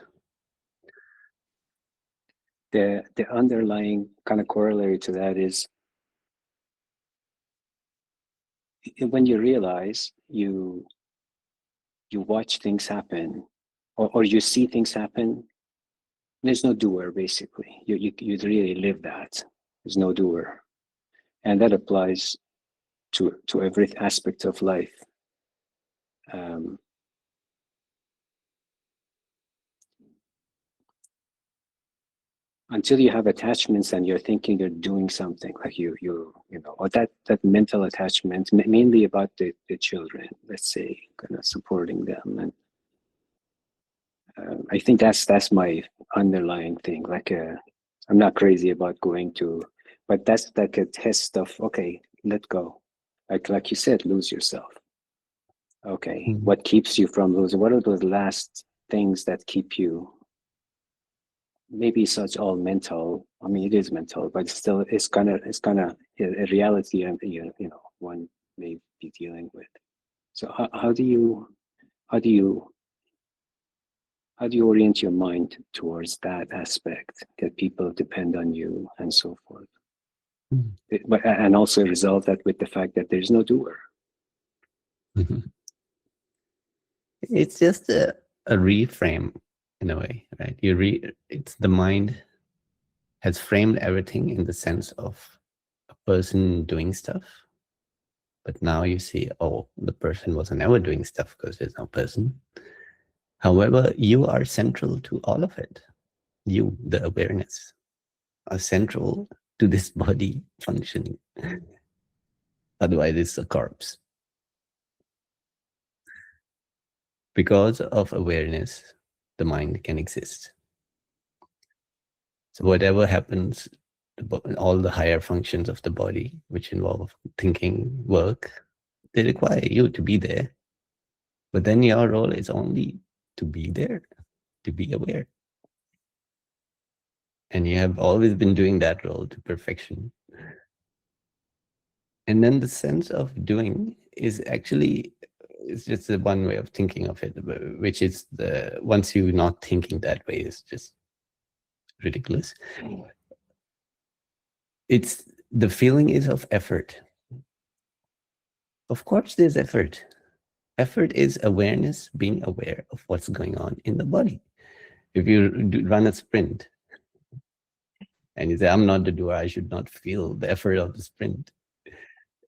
The underlying kind of corollary to that is when you realize you watch things happen or you see things happen, there's no doer, basically. You really live that. There's no doer. And that applies to every aspect of life. Until you have attachments and you're thinking you're doing something, like you know, or that mental attachment, mainly about the children, let's say, kind of supporting them. And I think that's my underlying thing. Like, I'm not crazy about going to, but that's like a test of, okay, let go. Like you said, lose yourself. Okay, what keeps you from losing? What are those last things that keep you? Maybe such all mental. I mean, it is mental, but still, it's kind of a reality, and you know, one may be dealing with. So how do you orient your mind towards that aspect, that people depend on you and so forth? But and also resolve that with the fact that there's no doer. It's just a reframe in a way, right? It's the mind has framed everything in the sense of person doing stuff, but now you see, oh, the person was never doing stuff because there's no person. However, you are central to all of it. You, the awareness, are central to this body functioning. Otherwise, it's a corpse. Because of awareness, the mind can exist. So whatever happens, all the higher functions of the body, which involve thinking, work, they require you to be there. But then your role is only to be there, to be aware. And you have always been doing that role to perfection. And then the sense of doing is actually, it's just the one way of thinking of it, which is once you're not thinking that way, it's just ridiculous. It's the feeling is of effort. Of course, there's effort. Effort is awareness, being aware of what's going on in the body. If you run a sprint and you say, I'm not the doer, I should not feel the effort of the sprint.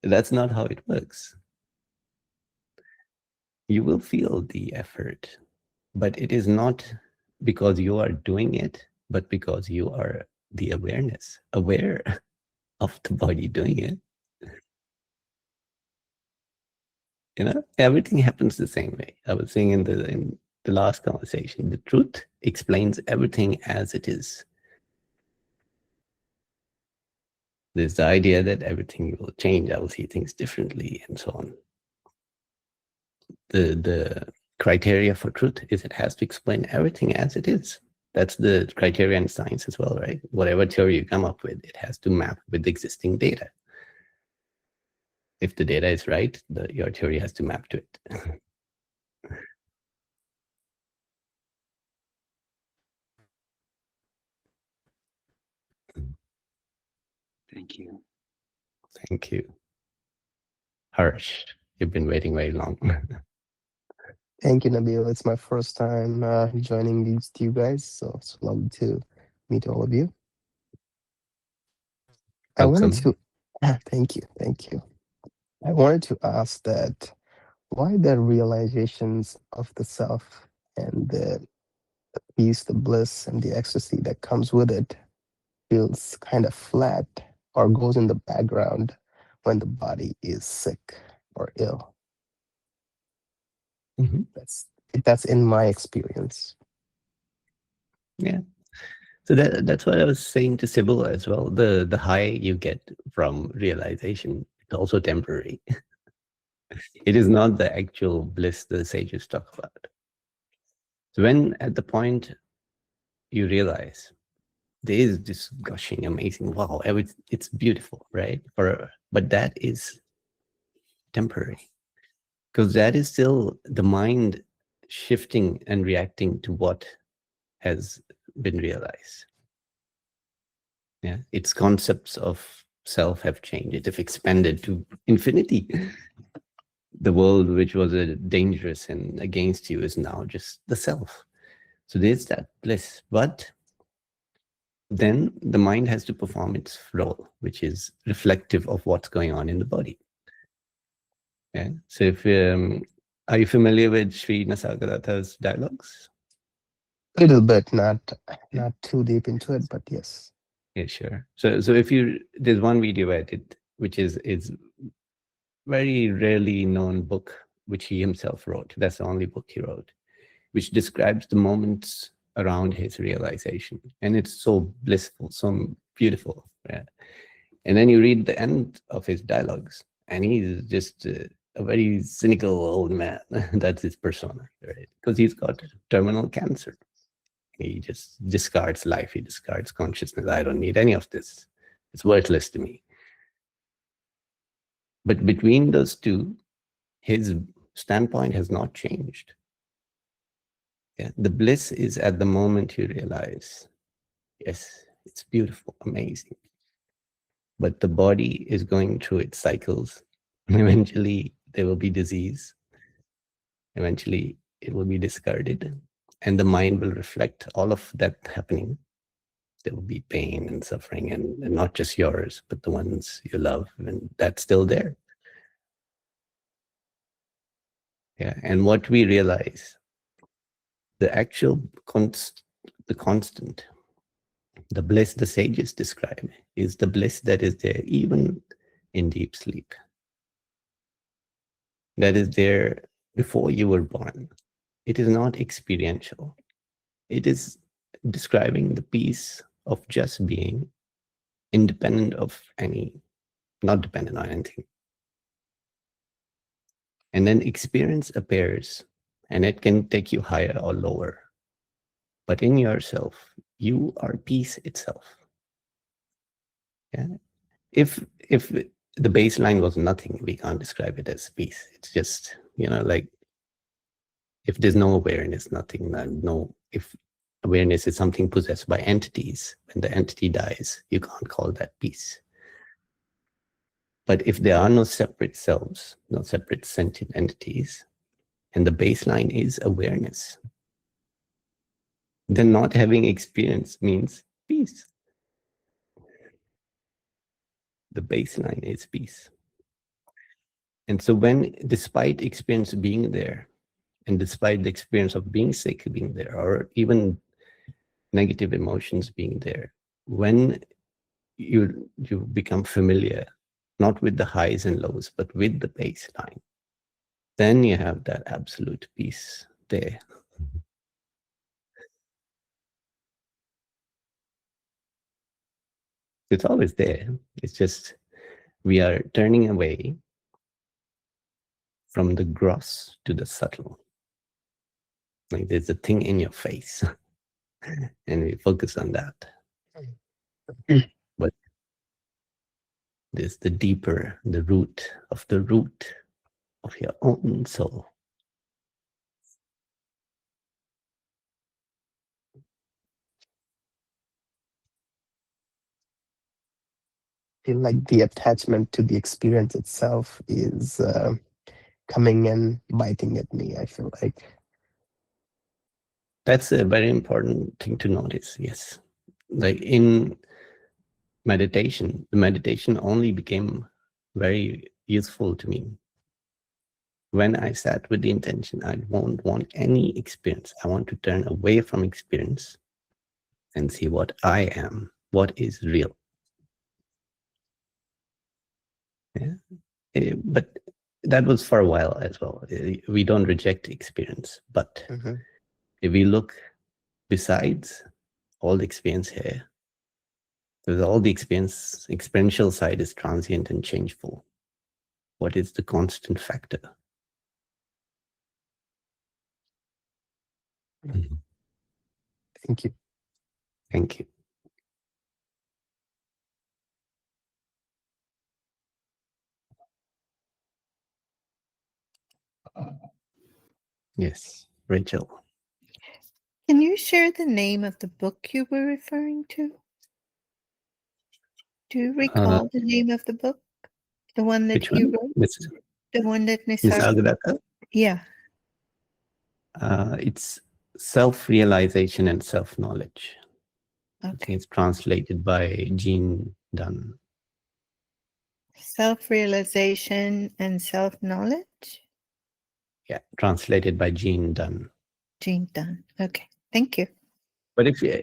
That's not how it works. You will feel the effort, but it is not because you are doing it, but because you are the awareness, aware of the body doing it. You know, everything happens the same way. I was saying in the last conversation, the truth explains everything as it is. There's the idea that everything will change, I will see things differently, and so on. The criteria for truth is it has to explain everything as it is. That's the criteria in science as well, right? Whatever theory you come up with, it has to map with existing data. If the data is right, your theory has to map to it. Thank you. Thank you. Harsh, you've been waiting very long. Thank you, Nabil. It's my first time joining these two guys, so it's lovely to meet all of you. I wanted Welcome. to thank you. I wanted to ask that why the realizations of the self and the peace, the bliss, and the ecstasy that comes with it feels kind of flat or goes in the background when the body is sick or ill. Mhm. That's in my experience. Yeah. So that's what I was saying to Sybil as well. The high you get from realization is also temporary. It is not the actual bliss the sages talk about. So when at the point you realize there is this gushing, amazing, wow, it's beautiful, right? But that is temporary, because that is still the mind shifting and reacting to what has been realized. Yeah, its concepts of self have changed. It have expanded to infinity. The world which was dangerous and against you is now just the self. So there's that bliss. But then the mind has to perform its role, which is reflective of what's going on in the body. Yeah. So if are you familiar with Sri Nisargadatta's dialogues? A little bit, not too deep into it, but yes. Yeah, sure. So if there's one video I did, which is very rarely known book, which he himself wrote. That's the only book he wrote, which describes the moments around his realization. And it's so blissful, so beautiful. Yeah. And then you read the end of his dialogues, and he's just a very cynical old man. That's his persona, right? Because he's got terminal cancer. He just discards life. He discards consciousness. I don't need any of this. It's worthless to me. But between those two, his standpoint has not changed. Yeah? The bliss is at the moment you realize, yes, it's beautiful, amazing. But the body is going through its cycles. Eventually, there will be disease. Eventually, it will be discarded. And the mind will reflect all of that happening. There will be pain and suffering, and not just yours, but the ones you love, and that's still there. Yeah, and what we realize, the actual the constant, the bliss the sages describe, is the bliss that is there even in deep sleep. That is there before you were born. It is not experiential. It is describing the peace of just being, independent of any, not dependent on anything. And then experience appears, and it can take you higher or lower. But in yourself, you are peace itself. Yeah. If the baseline was nothing, we can't describe it as peace. It's just, like, if there's no awareness, nothing, no, if awareness is something possessed by entities, when the entity dies, you can't call that peace. But if there are no separate selves, no separate sentient entities, and the baseline is awareness, then not having experience means peace. The baseline is peace. And so when, despite experience being there, and despite the experience of being sick being there, or even negative emotions being there, when you become familiar, not with the highs and lows, but with the baseline, then you have that absolute peace there. It's always there. It's just we are turning away from the gross to the subtle. Like there's a thing in your face, and we focus on that. But there's the deeper, the root of your own soul. Feel like the attachment to the experience itself is coming and biting at me, I feel like. That's a very important thing to notice, yes. Like in meditation, the meditation only became very useful to me when I sat with the intention, I won't want any experience. I want to turn away from experience and see what I am, what is real. Yeah. But that was for a while as well. We don't reject experience, but if we look besides all the experience here, because all the experiential side is transient and changeful. What is the constant factor? Thank you. Thank you. Yes, Rachel. Can you share the name of the book you were referring to? Do you recall the name of the book? The one that Which he one? wrote? The one that Nisargadatta? Yeah. It's self-realization and self-knowledge. Okay. It's translated by Jean Dunn. Self-realization and self-knowledge? Yeah, translated by Jean Dunn. Jean Dunn. Okay. Thank you. But if you,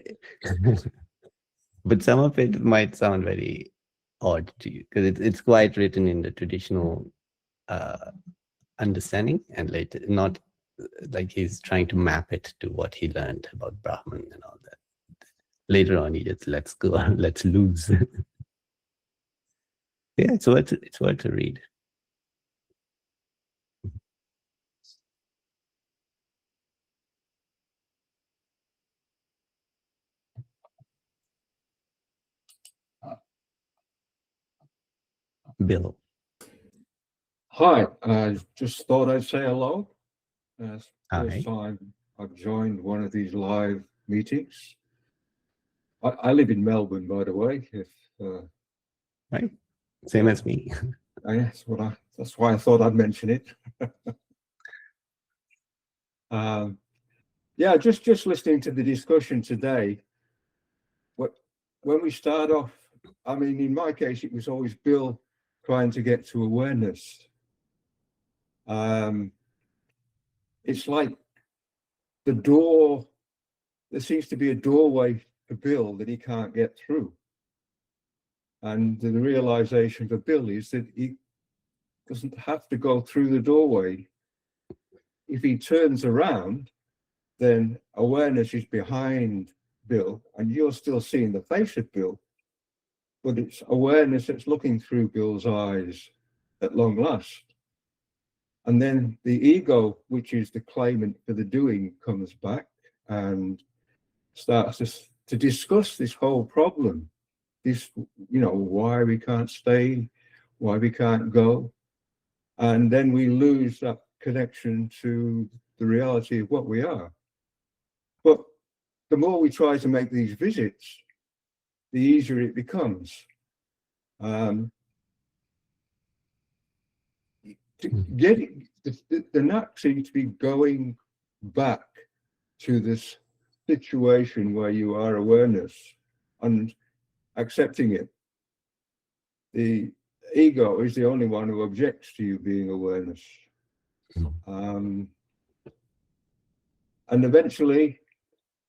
but some of it might sound very odd to you because it's quite written in the traditional understanding, and later not like he's trying to map it to what he learned about Brahman and all that. Later on, he just let's go, let's lose. Yeah, it's worth to read. Bill. Hi, just thought I'd say hello. Hi. First time I've joined one of these live meetings. I live in Melbourne, by the way. Right, same as me. That's why I thought I'd mention it. Yeah, just listening to the discussion today. when we start off, I mean, in my case, it was always Bill trying to get to awareness. It's like the door, there seems to be a doorway for Bill that he can't get through. And the realization for Bill is that he doesn't have to go through the doorway. If he turns around, then awareness is behind Bill, and you're still seeing the face of Bill, but it's awareness that's looking through Bill's eyes at long last. And then the ego, which is the claimant for the doing, comes back and starts to discuss this whole problem. This, you know, why we can't stay, why we can't go. And then we lose that connection to the reality of what we are. But the more we try to make these visits, the easier it becomes. To get the knack seems to be going back to this situation where you are awareness and accepting it. The ego is the only one who objects to you being awareness. And eventually,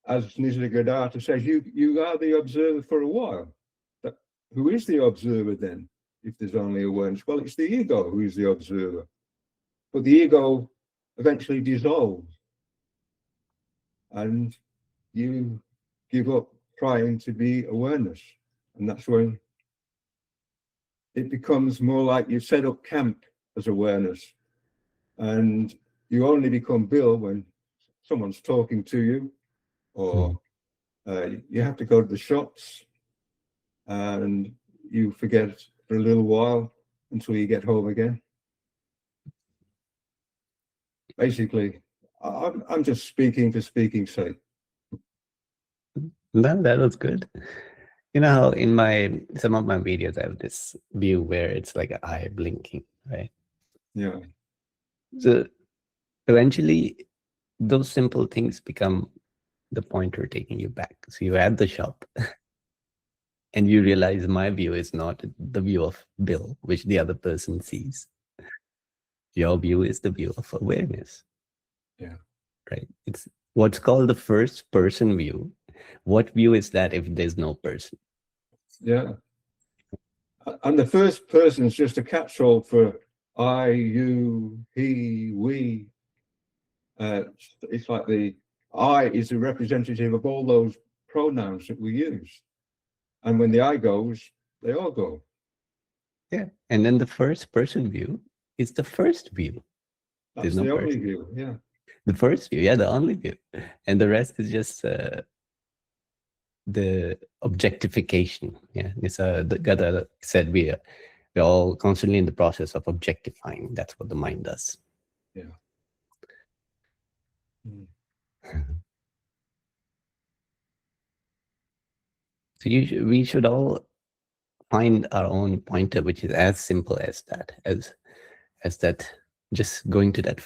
as Nisargadatta says, you are the observer for a while. But who is the observer then, if there's only awareness? Well, it's the ego who is the observer. But the ego eventually dissolves. And you give up trying to be awareness. And that's when it becomes more like you set up camp as awareness. And you only become Bill when someone's talking to you, or you have to go to the shops and you forget for a little while until you get home again. Basically, I'm just speaking for speaking's sake. That was good. You know how in some of my videos I have this view where it's like an eye blinking, right? Yeah. So eventually those simple things become the pointer taking you back. So you're at the shop and you realize my view is not the view of Bill, which the other person sees. Your view is the view of awareness. Yeah. Right? It's what's called the first person view. What view is that if there's no person? Yeah. And the first person is just a catch-all for I, you, he, we. It's like the I is the representative of all those pronouns that we use. And when the I goes, they all go. Yeah. And then the first person view is the first view. That's There's no the only person. view, yeah. The first view, yeah, the only view. And the rest is just the objectification. Yeah. It's the Gada said we're all constantly in the process of objectifying. That's what the mind does. Yeah. Mm. So we should all find our own pointer, which is as simple as that, as that, just going to that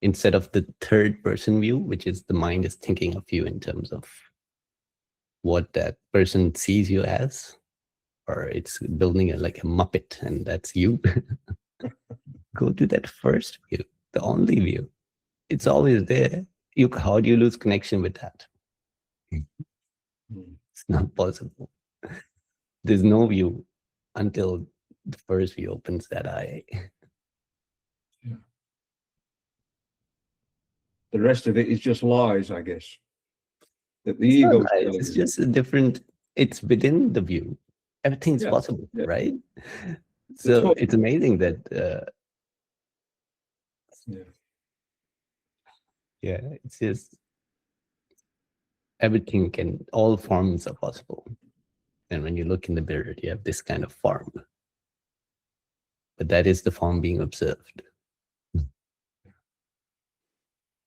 instead of the third person view, which is the mind is thinking of you in terms of what that person sees you as, or it's building like a Muppet and that's you. Go to that first view, the only view. It's always there. How do you lose connection with that? It's not possible. There's no view until the first view opens that eye. Yeah. The rest of it is just lies, I guess. That the ego. It's just a different, it's within the view. Everything's possible, right? So it's amazing that it's just everything all forms are possible. And when you look in the mirror, you have this kind of form. But that is the form being observed.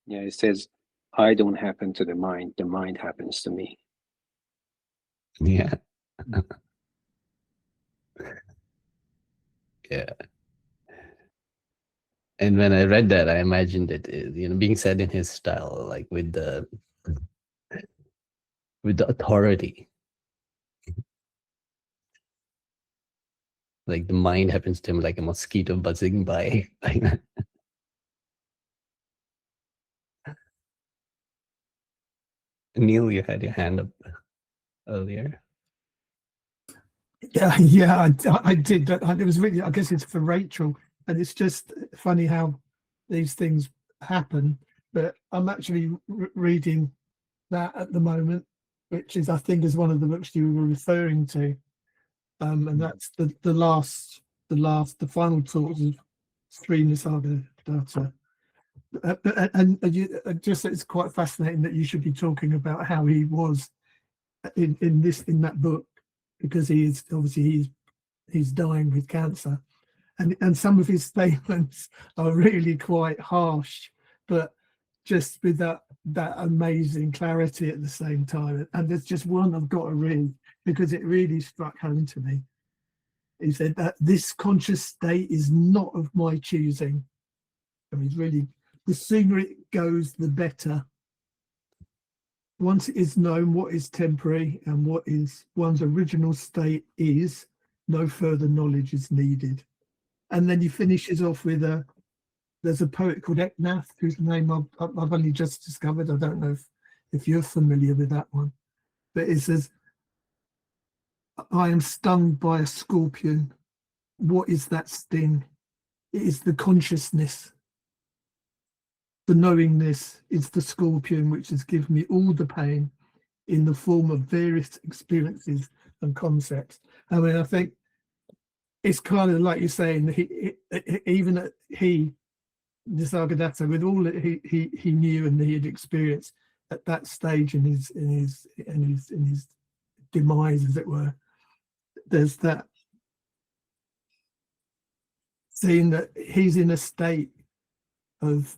Yeah, it says, I don't happen to the mind happens to me. Yeah. Yeah. And when I read that, I imagined it, being said in his style, like with the authority. Like the mind happens to him like a mosquito buzzing by. Like that. Neil, you had your hand up earlier. Yeah, yeah, I did. It was really, I guess it's for Rachel, and it's just funny how these things happen. But I'm actually reading that at the moment, which is, I think, is one of the books you were referring to, and that's the final talks of Sri Nisargadatta. And just it's quite fascinating that you should be talking about how he was in that book, because he is obviously he's dying with cancer, and some of his statements are really quite harsh, but just with that amazing clarity at the same time. And there's just one I've got to read because it really struck home to me. He said that this conscious state is not of my choosing. I mean, really, the sooner it goes, the better. Once it is known what is temporary and what is one's original state is, no further knowledge is needed. And then he finishes off with there's a poet called Eknath, whose name I've only just discovered. I don't know if you're familiar with that one. But it says, I am stung by a scorpion. What is that sting? It is the consciousness. The knowingness is the scorpion which has given me all the pain in the form of various experiences and concepts. I mean, I think it's kind of like you're saying, Nisargadatta, with all that he knew and he had experienced at that stage in his demise, as it were, there's that seeing that he's in a state of,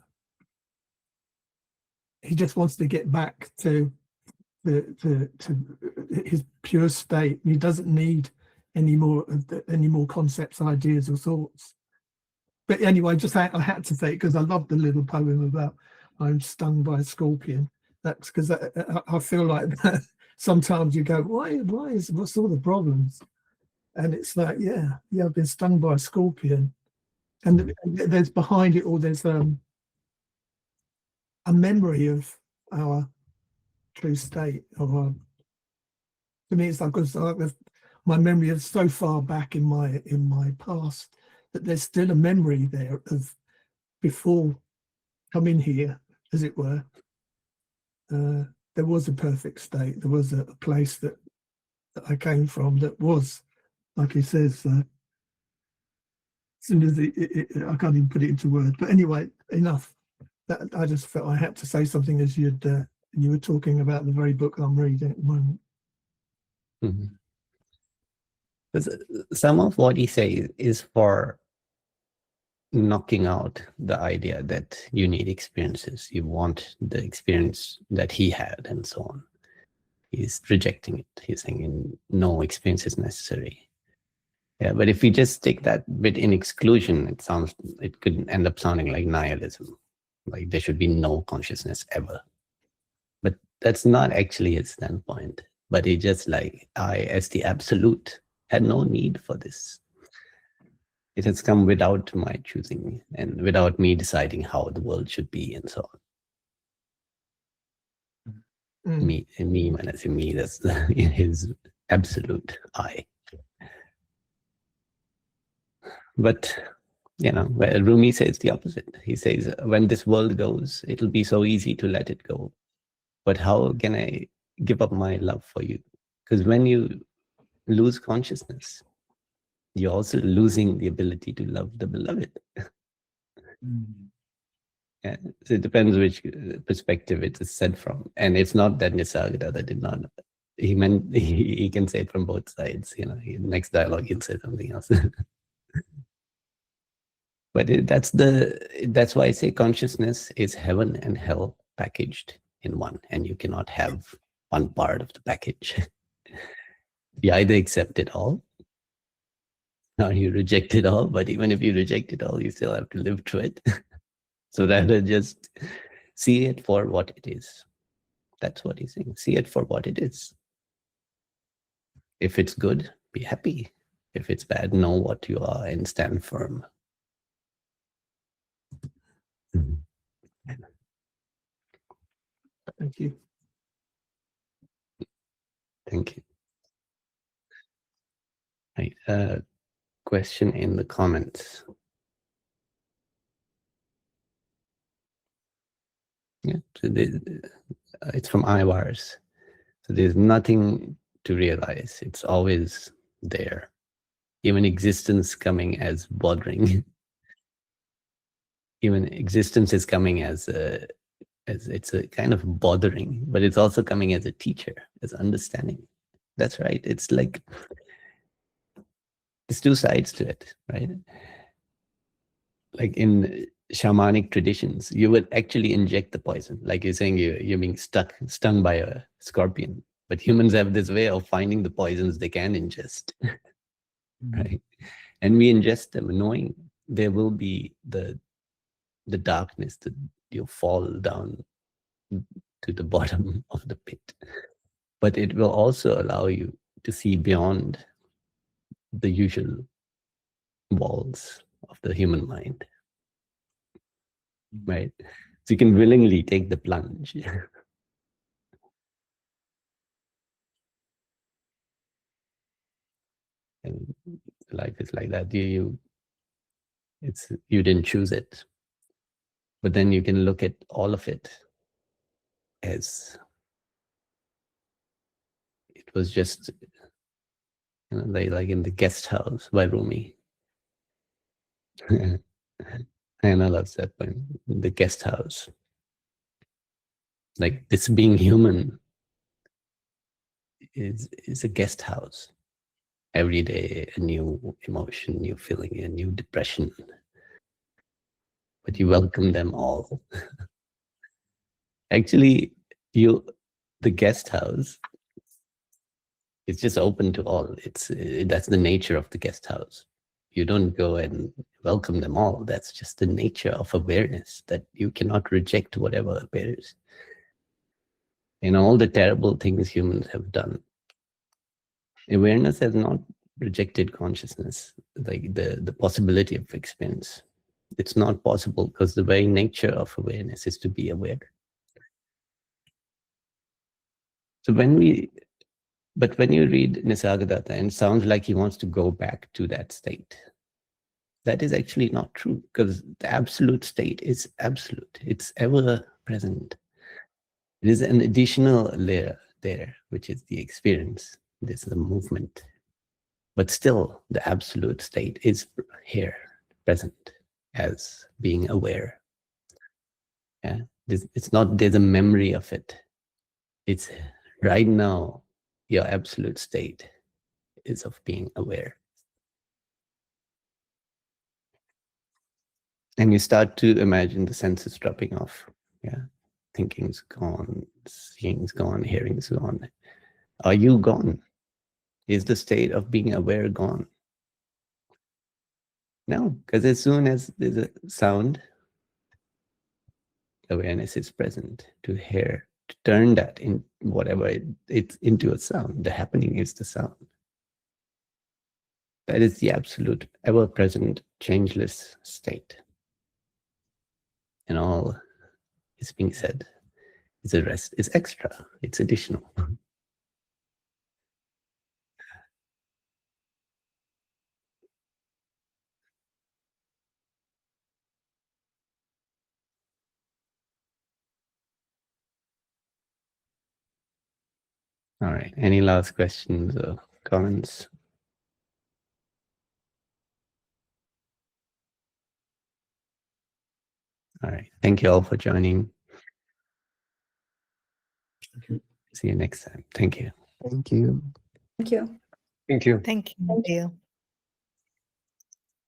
he just wants to get back to his pure state. He doesn't need any more concepts, ideas, or thoughts. But anyway, I had to say it because I love the little poem about I'm stung by a scorpion. That's because I feel like that sometimes you go, what's all the problems? And it's like, yeah, I've been stung by a scorpion. And there's behind it all, there's a memory of our true state. To me, it's like my memory is so far back in my past that there's still a memory there of before coming here, as it were. There was a perfect state. There was a place that I came from that was, like he says, as soon as I can't even put it into words. But anyway, enough. That I just felt I had to say something as you were talking about the very book I'm reading at the moment. Mm-hmm. Some of what he says is for knocking out the idea that you need experiences. You want the experience that he had, and so on. He's rejecting it. He's saying no experience is necessary. Yeah, but if we just take that bit in exclusion, it could end up sounding like nihilism. Like there should be no consciousness ever. But that's not actually his standpoint. But he just like, I, as the absolute, had no need for this. It has come without my choosing and without me deciding how the world should be, and so on. Me, when I say me, that's his absolute I. But, Rumi says the opposite. He says, when this world goes, it'll be so easy to let it go. But how can I give up my love for you? Because when you lose consciousness, you're also losing the ability to love the beloved. Yeah, so it depends which perspective it is said from. And it's not that Nisargadatta did not. He meant he can say it from both sides. Next dialogue he'll say something else. But that's why I say consciousness is heaven and hell packaged in one, and you cannot have one part of the package. You either accept it all, or you reject it all. But even if you reject it all, you still have to live through it. So rather just see it for what it is. That's what he's saying. See it for what it is. If it's good, be happy. If it's bad, know what you are and stand firm. Thank you. Thank you. Right. Question in the comments. Yeah, so it's from Iwars. So there's nothing to realize. It's always there. Even existence coming as bothering. Even existence is coming as it's a kind of bothering, but it's also coming as a teacher, as understanding. That's right. It's like there's two sides to it, right? Like in shamanic traditions, you would actually inject the poison. Like you're saying, you're being stung by a scorpion. But humans have this way of finding the poisons they can ingest, right? And we ingest them knowing there will be the darkness, that you fall down to the bottom of the pit. But it will also allow you to see beyond the usual walls of the human mind, right? So you can willingly take the plunge. And life is like that. You didn't choose it, but then you can look at all of it as it was just, like in the Guest House by Rumi. And I love that point. The Guest House, like this being human, is a guest house. Every day, a new emotion, new feeling, a new depression. But you welcome them all. Actually, the guest house, it's just open to all. That's the nature of the guest house. You don't go and welcome them all. That's just the nature of awareness, that you cannot reject whatever appears. In all the terrible things humans have done, awareness has not rejected consciousness, like the possibility of experience. It's not possible because the very nature of awareness is to be aware. So when you read Nisargadatta, and it sounds like he wants to go back to that state, that is actually not true, because the absolute state is absolute. It's ever present. It is an additional layer there, which is the experience. This is the movement. But still, the absolute state is here, present, as being aware. Yeah, it's not there's a memory of it. It's right now, your absolute state is of being aware. And you start to imagine the senses dropping off. Yeah, thinking's gone, seeing's gone, hearing's gone. Are you gone? Is the state of being aware gone? No, because as soon as there's a sound, awareness is present to hear, to turn that in whatever it's into a sound. The happening is the sound. That is the absolute, ever-present, changeless state. And all is being said is the rest, is extra, it's additional. All right, any last questions or comments? All right, thank you all for joining. Thank you. See you next time. Thank you. Thank you. Thank you. Thank you. Thank you, Neil.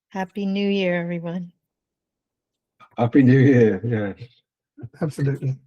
Happy New Year, everyone. Happy New Year. Yeah. Absolutely.